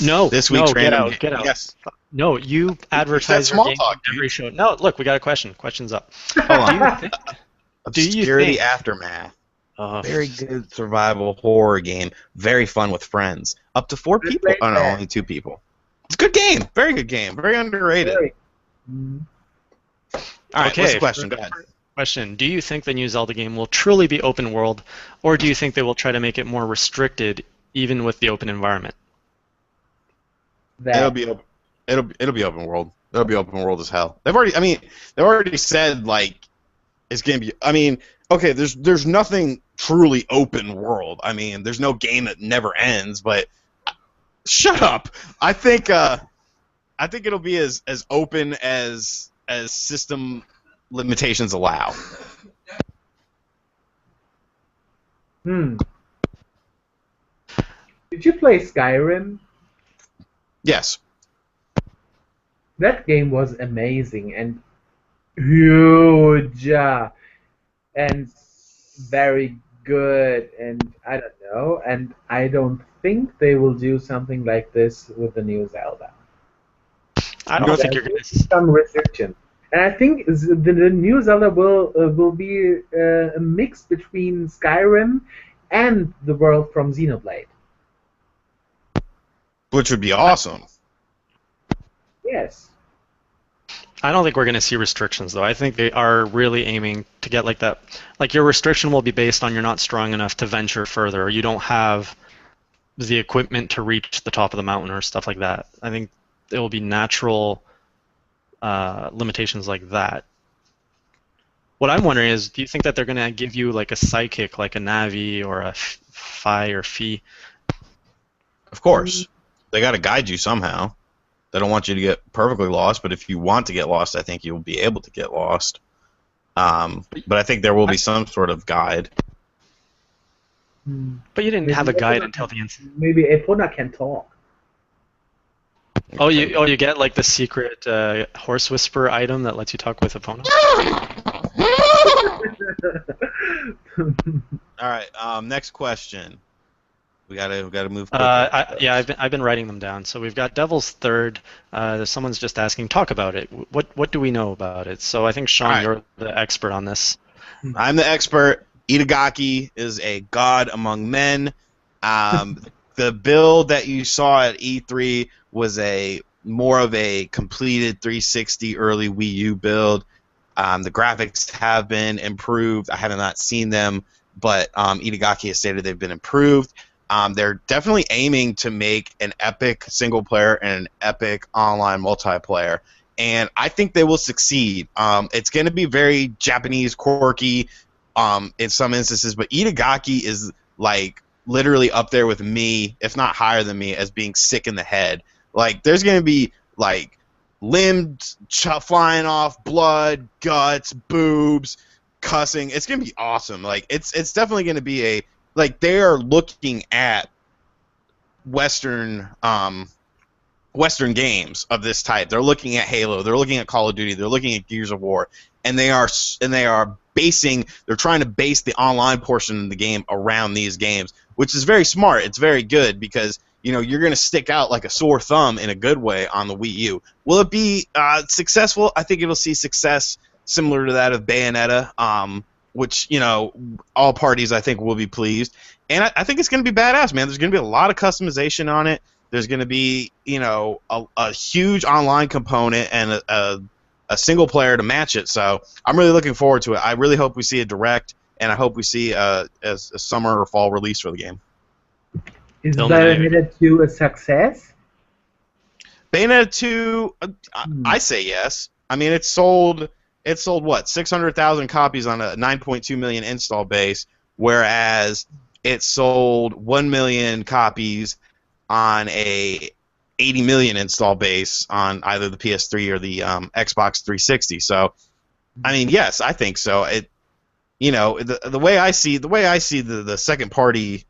Speaker 2: No,
Speaker 1: this week's random
Speaker 2: get out.
Speaker 1: Yes.
Speaker 2: No, you advertise your game
Speaker 1: talk,
Speaker 2: every show. No, look, we got a question. Question's up.
Speaker 1: Hold on.
Speaker 2: Obscurity
Speaker 1: Aftermath. Very good survival horror game. Very fun with friends. Up to 4 people. Oh no, only 2 people. It's a good game. Very good game. Very underrated. All right, what's the question? Go ahead.
Speaker 2: Question: do you think the new Zelda game will truly be open world, or do you think they will try to make it more restricted, even with the open environment?
Speaker 1: It'll be open world. It'll be open world as hell. They've already said like it's gonna be. I mean, okay, there's nothing truly open world. I mean, there's no game that never ends. But shut up. I think it'll be as open as system limitations allow.
Speaker 3: Did you play Skyrim?
Speaker 1: Yes.
Speaker 3: That game was amazing and huge and very good, and I don't know, and I don't think they will do something like this with the new Zelda.
Speaker 2: I don't think you're going to see
Speaker 3: some restriction. And I think the new Zelda will be a mix between Skyrim and the world from Xenoblade.
Speaker 1: Which would be awesome.
Speaker 3: Yes.
Speaker 2: I don't think we're going to see restrictions, though. I think they are really aiming to get like that. Like, your restriction will be based on you're not strong enough to venture further, or you don't have the equipment to reach the top of the mountain or stuff like that. I think it will be natural limitations like that. What I'm wondering is, do you think that they're going to give you like a sidekick, like a Navi or a Fi or Fi?
Speaker 1: Of course. They got to guide you somehow. They don't want you to get perfectly lost, but if you want to get lost, I think you'll be able to get lost. But I think there will be some sort of guide.
Speaker 2: But you didn't have a guide until the end.
Speaker 3: Maybe Epona can talk.
Speaker 2: Oh, you get like the secret horse whisperer item that lets you talk with Epona?
Speaker 1: All right. Next question. We gotta move quickly.
Speaker 2: I've been writing them down. So we've got Devil's Third. Someone's just asking, talk about it. What do we know about it? So I think Shawn, you're the expert on this.
Speaker 1: I'm the expert. Itagaki is a god among men. The build that you saw at E3 was more of a completed 360 early Wii U build. The graphics have been improved. I have not seen them, but Itagaki has stated they've been improved. They're definitely aiming to make an epic single player and an epic online multiplayer, and I think they will succeed. It's going to be very Japanese, quirky in some instances, but Itagaki is like literally up there with me, if not higher than me, as being sick in the head. Like, there's going to be like limbs flying off, blood, guts, boobs, cussing. It's going to be awesome. Like, it's definitely going to be like, they are looking at Western games of this type. They're looking at Halo. They're looking at Call of Duty. They're looking at Gears of War. and they are they're trying to base the online portion of the game around these games, which is very smart. It's very good because you're going to stick out like a sore thumb in a good way on the Wii U. Will it be successful? I think it'll see success similar to that of Bayonetta, which all parties I think will be pleased. And I think it's going to be badass, man. There's going to be a lot of customization on it. There's going to be a huge online component and a single player to match it. So I'm really looking forward to it. I really hope we see a direct, and I hope we see a summer or fall release for the game.
Speaker 3: Is Bayonetta 2 a success?
Speaker 1: Bayonetta 2, I say yes. I mean, it sold what, 600,000 copies on a 9.2 million install base, whereas it sold 1 million copies on a 80 million install base on either the PS3 or the Xbox 360. So, I mean, yes, I think so. The way I see the second party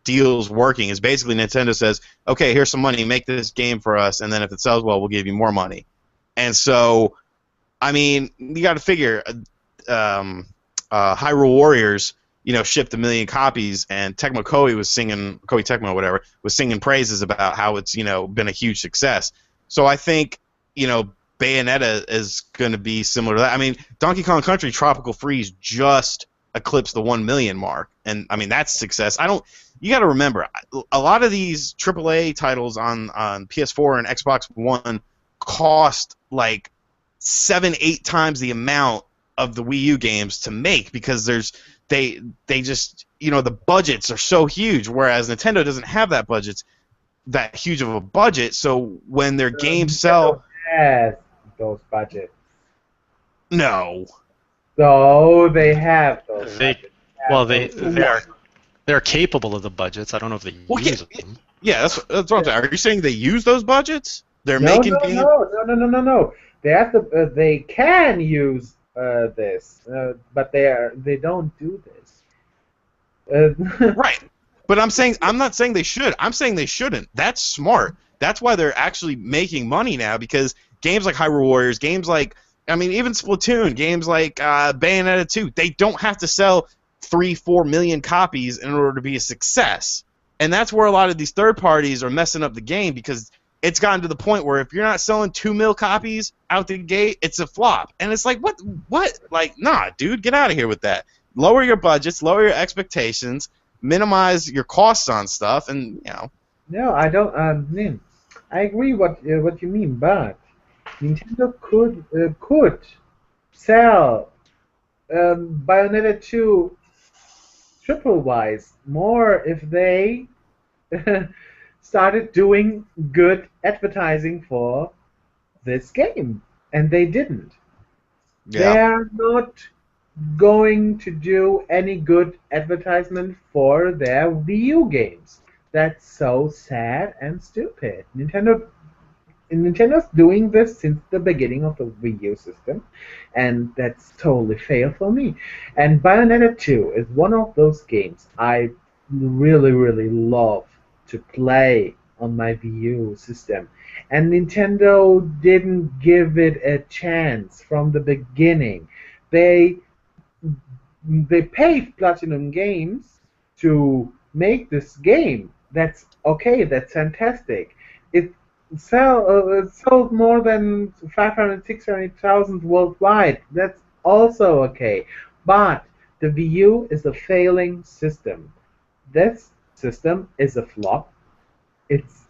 Speaker 1: deals working is basically Nintendo says, okay, here's some money, make this game for us, and then if it sells well, we'll give you more money. And so, I mean, you got to figure, Hyrule Warriors, shipped 1 million copies, and Tecmo Koei was singing, Koei Tecmo, whatever, was singing praises about how it's, been a huge success. So I think, Bayonetta is going to be similar to that. I mean, Donkey Kong Country Tropical Freeze just eclipsed the 1 million mark, and I mean that's success. You got to remember, a lot of these AAA titles on PS4 and Xbox One cost like 7-8 times the amount of the Wii U games to make because they just the budgets are so huge, whereas Nintendo doesn't have that huge of a budget. So when their games sell,
Speaker 3: has those budgets.
Speaker 1: No.
Speaker 3: So they have those.
Speaker 2: They're capable of the budgets. I don't know if they use them.
Speaker 1: Yeah, that's what I'm saying. Are you saying they use those budgets? They're making games.
Speaker 3: No. They can use this, but they don't do this.
Speaker 1: Right. But I'm not saying they should. I'm saying they shouldn't. That's smart. That's why they're actually making money now, because games like Hyrule Warriors, games like, I mean, even Splatoon, games like Bayonetta 2, they don't have to sell 3-4 million copies in order to be a success. And that's where a lot of these third parties are messing up the game, because it's gotten to the point where if you're not selling 2 mil copies out the gate, it's a flop. And it's like, what? Like, nah, dude, get out of here with that. Lower your budgets, lower your expectations, minimize your costs on stuff, and,
Speaker 3: No, I don't. I agree what you mean, but Nintendo could sell Bayonetta 2 triple-wise more if they started doing good advertising for this game, and they didn't.
Speaker 1: Yeah.
Speaker 3: They are not going to do any good advertisement for their Wii U games. That's so sad and stupid. Nintendo's doing this since the beginning of the Wii U system, and that's totally fail for me. And Bayonetta 2 is one of those games I really, really love to play on my Wii U system. And Nintendo didn't give it a chance from the beginning. They paid Platinum Games to make this game. That's okay, that's fantastic. It sold more than 500,000, 600,000 worldwide. That's also okay. But the Wii U is a failing system. This system is a flop. It's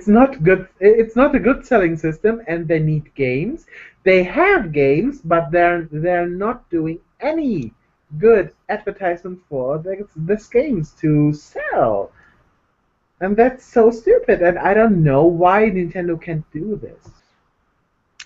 Speaker 3: not good. It's not a good selling system, and they need games. They have games, but they're not doing any good advertisement for this games to sell. And that's so stupid, and I don't know why Nintendo can't do this.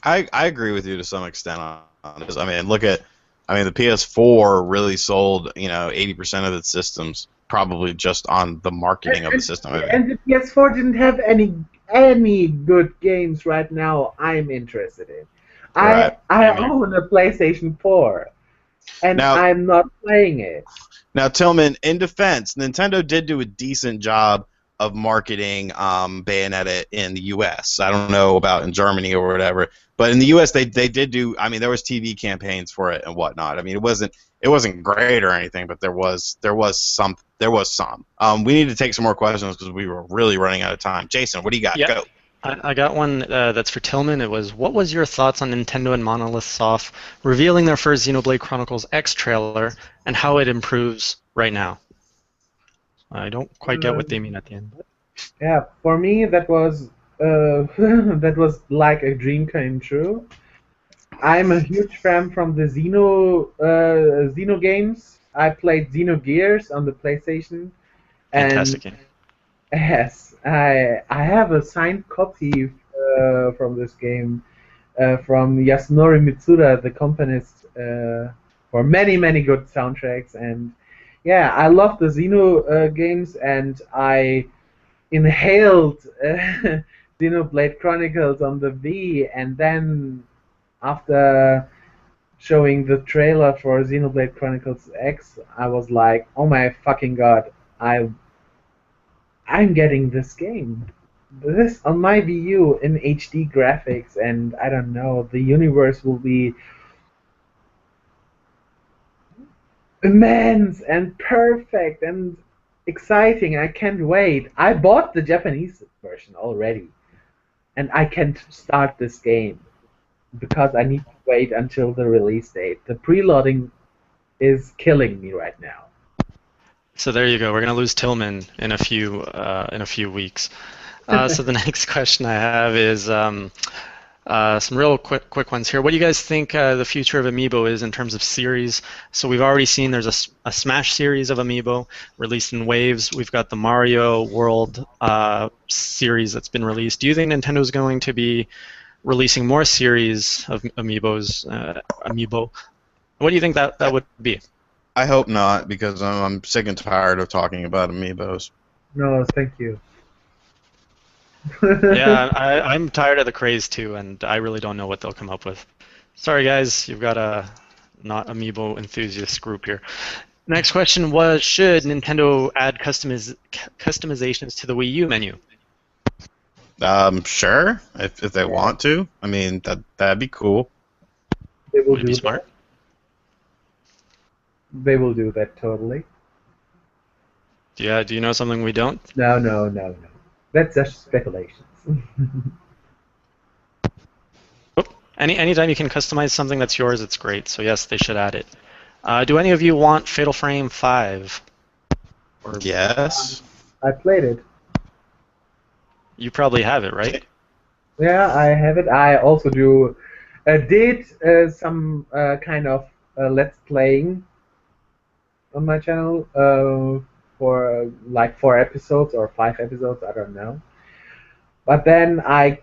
Speaker 1: I agree with you to some extent on this. I mean, the PS4 really sold, 80% of its systems, probably just on the marketing of the system.
Speaker 3: And the PS4 didn't have any good games right now I'm interested in.
Speaker 1: Right.
Speaker 3: I own a PlayStation 4, and
Speaker 1: now,
Speaker 3: I'm not playing it.
Speaker 1: Now, Tillman, in defense, Nintendo did do a decent job of marketing Bayonetta in the U.S. I don't know about in Germany or whatever, but in the U.S. they did do. I mean, there was TV campaigns for it and whatnot. I mean, it wasn't great or anything, but there was some. We need to take some more questions because we were really running out of time. Jason, what do you got?
Speaker 2: Yep.
Speaker 1: Go.
Speaker 2: I got one that's for Tillman. It was, what was your thoughts on Nintendo and Monolith Soft revealing their first Xenoblade Chronicles X trailer and how it improves right now? I don't quite get what they mean at the end. But...
Speaker 3: Yeah, for me that was that was like a dream came true. I'm a huge fan from the Xeno games. I played Xenogears on the PlayStation.
Speaker 2: Fantastic game.
Speaker 3: Yes, I have a signed copy from this game from Yasunori Mitsuda, the componist for many good soundtracks. And yeah, I love the Xeno games, and I inhaled Xenoblade Chronicles on the Wii, and then after showing the trailer for Xenoblade Chronicles X, I was like, oh my fucking god, I'm getting this game. This on my Wii U in HD graphics, and I don't know, the universe will be immense and perfect and exciting. I can't wait. I bought the Japanese version already, and I can't start this game because I need to wait until the release date. The preloading is killing me right now.
Speaker 2: So there you go. We're gonna lose Tillman in a few weeks. So the next question I have is some real quick ones here. What do you guys think the future of Amiibo is in terms of series? So we've already seen there's a Smash series of Amiibo released in waves. We've got the Mario World series that's been released. Do you think Nintendo's going to be releasing more series of Amiibo? What do you think that would be?
Speaker 1: I hope not, because I'm sick and tired of talking about Amiibos.
Speaker 3: No, thank you.
Speaker 2: Yeah, I'm tired of the craze too, and I really don't know what they'll come up with. Sorry guys, you've got a not Amiibo enthusiast group here. Next question was, should Nintendo add customizations to the Wii U menu?
Speaker 1: Sure, if they want to. I mean, that'd be cool.
Speaker 3: They will
Speaker 2: Would it be smart?
Speaker 3: They will do that totally.
Speaker 2: Yeah, do you know something we don't?
Speaker 3: No. That's just speculations.
Speaker 2: Anytime you can customize something that's yours, it's great. So yes, they should add it. Do any of you want Fatal Frame 5?
Speaker 1: Yes.
Speaker 3: I played it.
Speaker 2: You probably have it, right?
Speaker 3: Yeah, I have it. I also did some kind of let's playing on my channel for like 4 episodes or 5 episodes, I don't know. But then I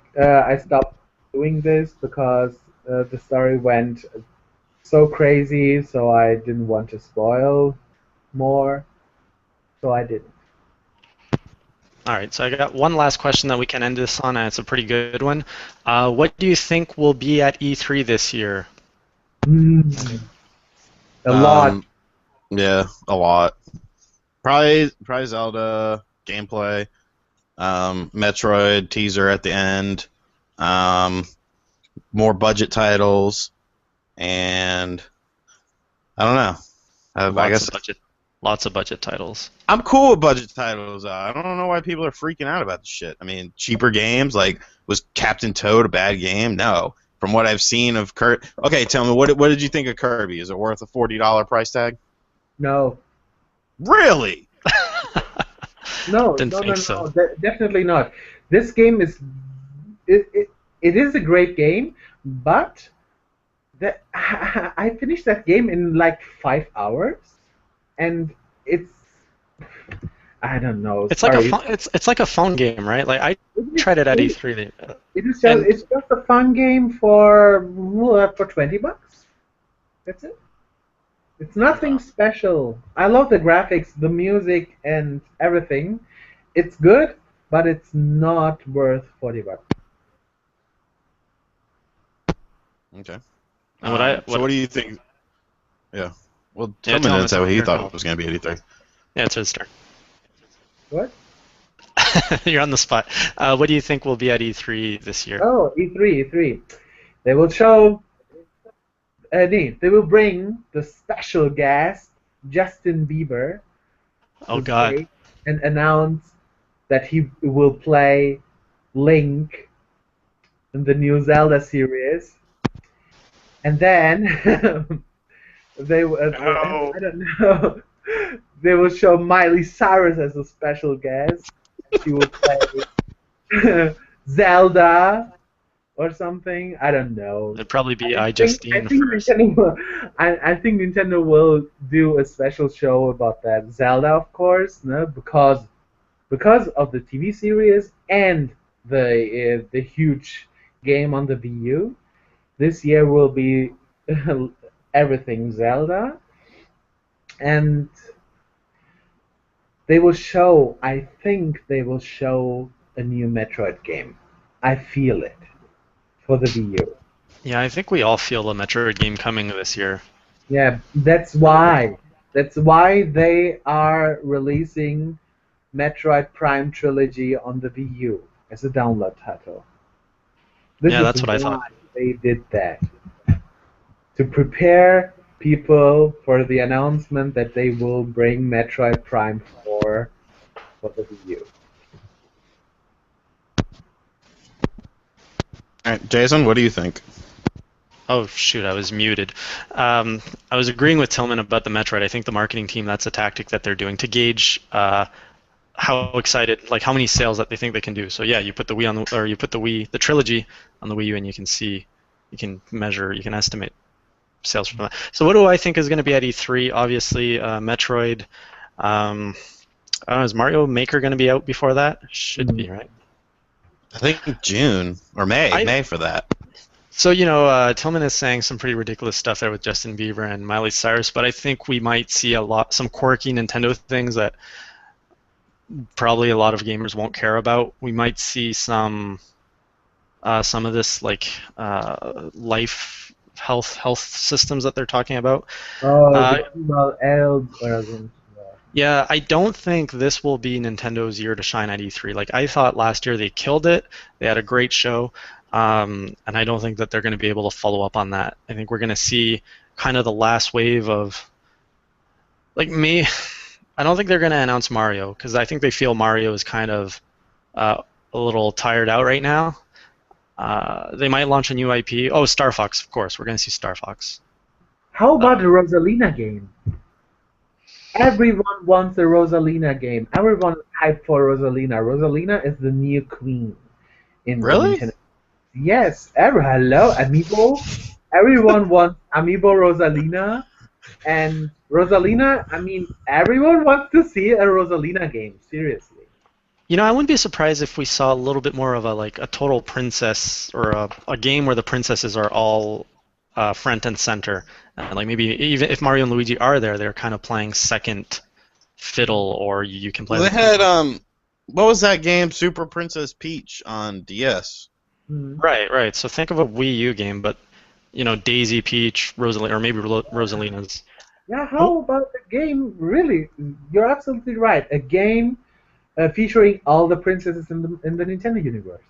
Speaker 3: stopped doing this because the story went so crazy, so I didn't want to spoil more, so I didn't.
Speaker 2: All right, so I got one last question that we can end this on, and it's a pretty good one. What do you think will be at E3 this year?
Speaker 3: A lot.
Speaker 1: Yeah, a lot. Probably Zelda gameplay, Metroid teaser at the end, more budget titles, and I don't know. I guess
Speaker 2: Lots of budget titles.
Speaker 1: I'm cool with budget titles. I don't know why people are freaking out about this shit. I mean, cheaper games, like, was Captain Toad a bad game? No. From what I've seen of Kirby. Okay, tell me, what did you think of Kirby? Is it worth a $40 price tag?
Speaker 3: No.
Speaker 1: Really?
Speaker 3: No, definitely not. This game is it is a great game, but I finished that game in like 5 hours, and it's I don't know.
Speaker 2: It's like a phone game, right? Like I tried it at E3.
Speaker 3: It's just a fun game for $20. That's it. It's nothing special. I love the graphics, the music, and everything. It's good, but it's not worth $40.
Speaker 1: Okay.
Speaker 2: And
Speaker 1: what do you think? Yeah. Well, Tillman didn't say what he thought it was going to be at E3.
Speaker 2: Yeah, it's his turn.
Speaker 3: What?
Speaker 2: You're on the spot. What do you think will be at E3 this year?
Speaker 3: Oh, E3. They will show. They will bring the special guest Justin Bieber
Speaker 2: Oh
Speaker 3: to
Speaker 2: God.
Speaker 3: stage and announce that he will play Link in the new Zelda series, and then they
Speaker 2: No.
Speaker 3: I don't know. They will show Miley Cyrus as a special guest. She will play Zelda or something. I don't know.
Speaker 2: It'd probably be
Speaker 3: I
Speaker 2: iJustine
Speaker 3: think
Speaker 2: first.
Speaker 3: I think Nintendo will do a special show about that Zelda, of course, no? Because of the TV series and the huge game on the Wii U. This year will be everything Zelda, and they will show. I think they will show a new Metroid game. I feel it for the Wii U.
Speaker 2: Yeah, I think we all feel a Metroid game coming this year.
Speaker 3: Yeah, that's why. That's why they are releasing Metroid Prime Trilogy on the Wii U as a download title. This
Speaker 2: Yeah,
Speaker 3: is
Speaker 2: that's what I
Speaker 3: why
Speaker 2: thought.
Speaker 3: they did that. To prepare people for the announcement that they will bring Metroid Prime 4 for the Wii U.
Speaker 1: All right, Jason, what do you think?
Speaker 2: Oh shoot, I was muted. I was agreeing with Tillman about the Metroid. I think the marketing team, that's a tactic that they're doing to gauge how excited, like how many sales that they think they can do. So yeah, you put the Wii on the, or you put the trilogy on the Wii U, and you can see, you can measure, you can estimate sales from that. So what do I think is going to be at E3? Obviously, Metroid. I don't know, is Mario Maker going to be out before that? Should be, right?
Speaker 1: I think June or May. May for that.
Speaker 2: So, you know, Tillman is saying some pretty ridiculous stuff there with Justin Bieber and Miley Cyrus, but I think we might see some quirky Nintendo things that probably a lot of gamers won't care about. We might see some of this like life health systems that they're talking about. Yeah, I don't think this will be Nintendo's year to shine at E3. Like, I thought last year they killed it. They had a great show. And I don't think that they're going to be able to follow up on that. I think we're going to see kind of the last wave of, like, me. I don't think they're going to announce Mario, because I think they feel Mario is kind of a little tired out right now. They might launch a new IP. Oh, Star Fox, of course. We're going to see Star Fox.
Speaker 3: How about the Rosalina game? Everyone wants a Rosalina game. Everyone is hyped for Rosalina. Rosalina is the new queen in
Speaker 1: Really?
Speaker 3: Nintendo. Yes. Hello, Amiibo. Everyone wants Amiibo Rosalina. And Rosalina, I mean, everyone wants to see a Rosalina game. Seriously.
Speaker 2: You know, I wouldn't be surprised if we saw a little bit more of a total princess, or a game where the princesses are all front and center. And like maybe even if Mario and Luigi are there, they're kind of playing second fiddle, or you can play.
Speaker 1: Well, they had what was that game? Super Princess Peach on DS.
Speaker 2: Right. So think of a Wii U game, but you know, Daisy, Peach, Rosalina, or maybe Rosalina's.
Speaker 3: Yeah, how about a game? Really, you're absolutely right. A game featuring all the princesses in the Nintendo universe.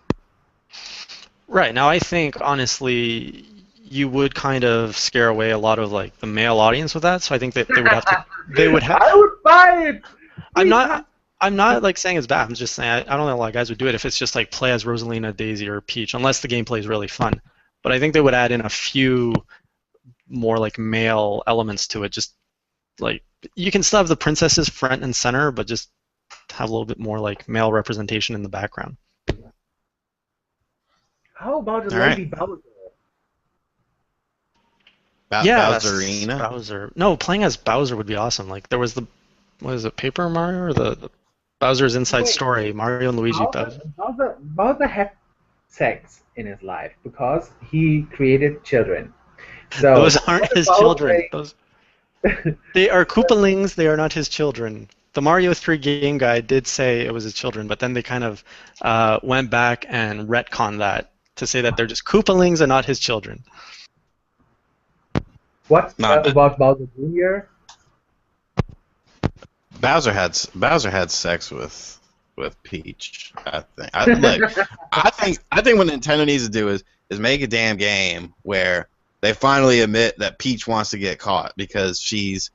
Speaker 2: Right. Now, I think honestly, you would kind of scare away a lot of like the male audience with that. So I think that they would have to. They would have.
Speaker 3: I would buy it.
Speaker 2: I'm not like saying it's bad. I'm just saying I don't know a lot of guys would do it if it's just like play as Rosalina, Daisy, or Peach, unless the gameplay is really fun. But I think they would add in a few more like male elements to it. Just like you can still have the princesses front and center, but just have a little bit more like male representation in the background.
Speaker 3: How about the
Speaker 1: All
Speaker 3: Lady Bowser?
Speaker 1: Bowserina?
Speaker 2: Bowser. No, playing as Bowser would be awesome. Like there was what is it, Paper Mario, or the Bowser's Inside Story, Mario and Luigi.
Speaker 3: Bowser had sex in his life because he created children. So
Speaker 2: those aren't his children. They are Koopalings. They are not his children. The Mario 3 game guy did say it was his children, but then they kind of went back and retconned that to say that they're just Koopalings and not his children.
Speaker 3: What about Bowser Jr.?
Speaker 1: Bowser had sex with with Peach. I think. I think what Nintendo needs to do is make a damn game where they finally admit that Peach wants to get caught because she's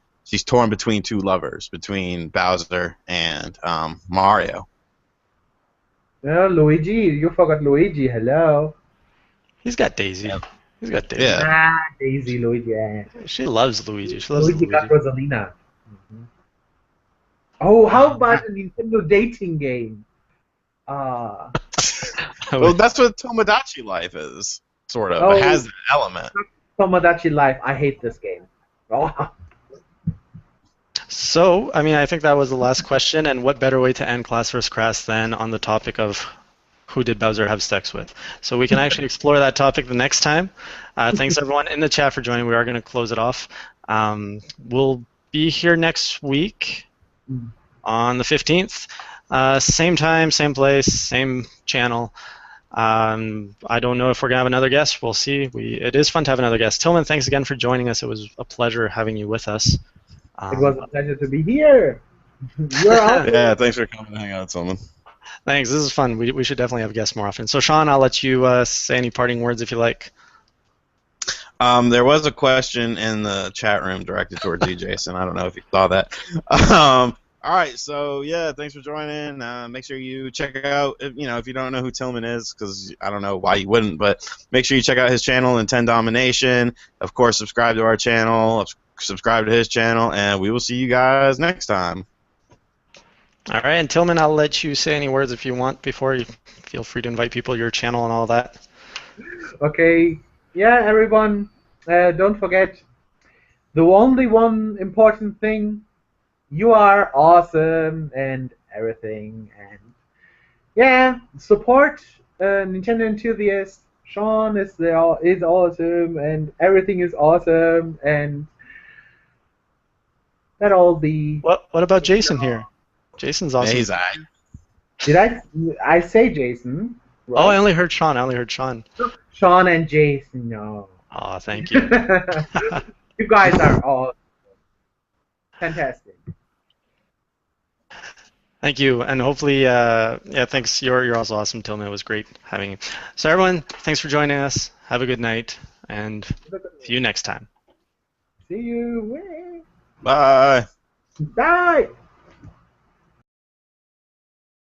Speaker 1: torn between two lovers, between Bowser and Mario.
Speaker 3: Oh, Luigi, you forgot Luigi. Hello.
Speaker 2: He's got Daisy.
Speaker 1: Yeah.
Speaker 2: He's got Daisy.
Speaker 1: Yeah.
Speaker 3: Ah, Daisy, Luigi. Yeah.
Speaker 2: She loves Luigi. She loves
Speaker 3: Luigi got Rosalina. Oh, how about a Nintendo dating game?
Speaker 1: Well, that's what Tomodachi Life is, sort of.
Speaker 3: Oh.
Speaker 1: It has an element.
Speaker 3: Tomodachi Life. I hate this game. Oh.
Speaker 2: So, I mean, I think that was the last question, and what better way to end Class vs. Crass than on the topic of who did Bowser have sex with? So we can actually explore that topic the next time. Thanks, everyone in the chat for joining. We are going to close it off. We'll be here next week on the 15th. Same time, same place, same channel. I don't know if we're going to have another guest. We'll see. It is fun to have another guest. Tillman, thanks again for joining us. It was a pleasure having you with us.
Speaker 3: It was a pleasure to be here. You're awesome.
Speaker 1: Yeah, thanks for coming to hang out, Tillman.
Speaker 2: Thanks. This is fun. We should definitely have guests more often. So, Shawn, I'll let you say any parting words if you like.
Speaker 1: There was a question in the chat room directed towards you, Jason. I don't know if you saw that. All right, so yeah, thanks for joining. Make sure you check out, if you don't know who Tillman is, because I don't know why you wouldn't, but make sure you check out his channel, Nintendo Domination. Of course, subscribe to our channel, subscribe to his channel, and we will see you guys next time.
Speaker 2: All right, and Tillman, I'll let you say any words if you want before you feel free to invite people to your channel and all that.
Speaker 3: Okay, yeah, everyone, don't forget the only one important thing. You are awesome and everything, and yeah, support Nintendo enthusiasts. Shawn is awesome, and everything is awesome, and that all be.
Speaker 2: What about Jason here? Jason's awesome.
Speaker 1: Yeah, he's alright.
Speaker 3: Did I say Jason? Right?
Speaker 2: Oh, I only heard Shawn.
Speaker 3: Shawn and Jason, no.
Speaker 2: Oh, thank you.
Speaker 3: You guys are all fantastic.
Speaker 2: Thank you, and hopefully, thanks. You're also awesome, Tillman. It was great having you. So, everyone, thanks for joining us. Have a good night, and see you next time.
Speaker 3: See you.
Speaker 1: Bye.
Speaker 3: Bye.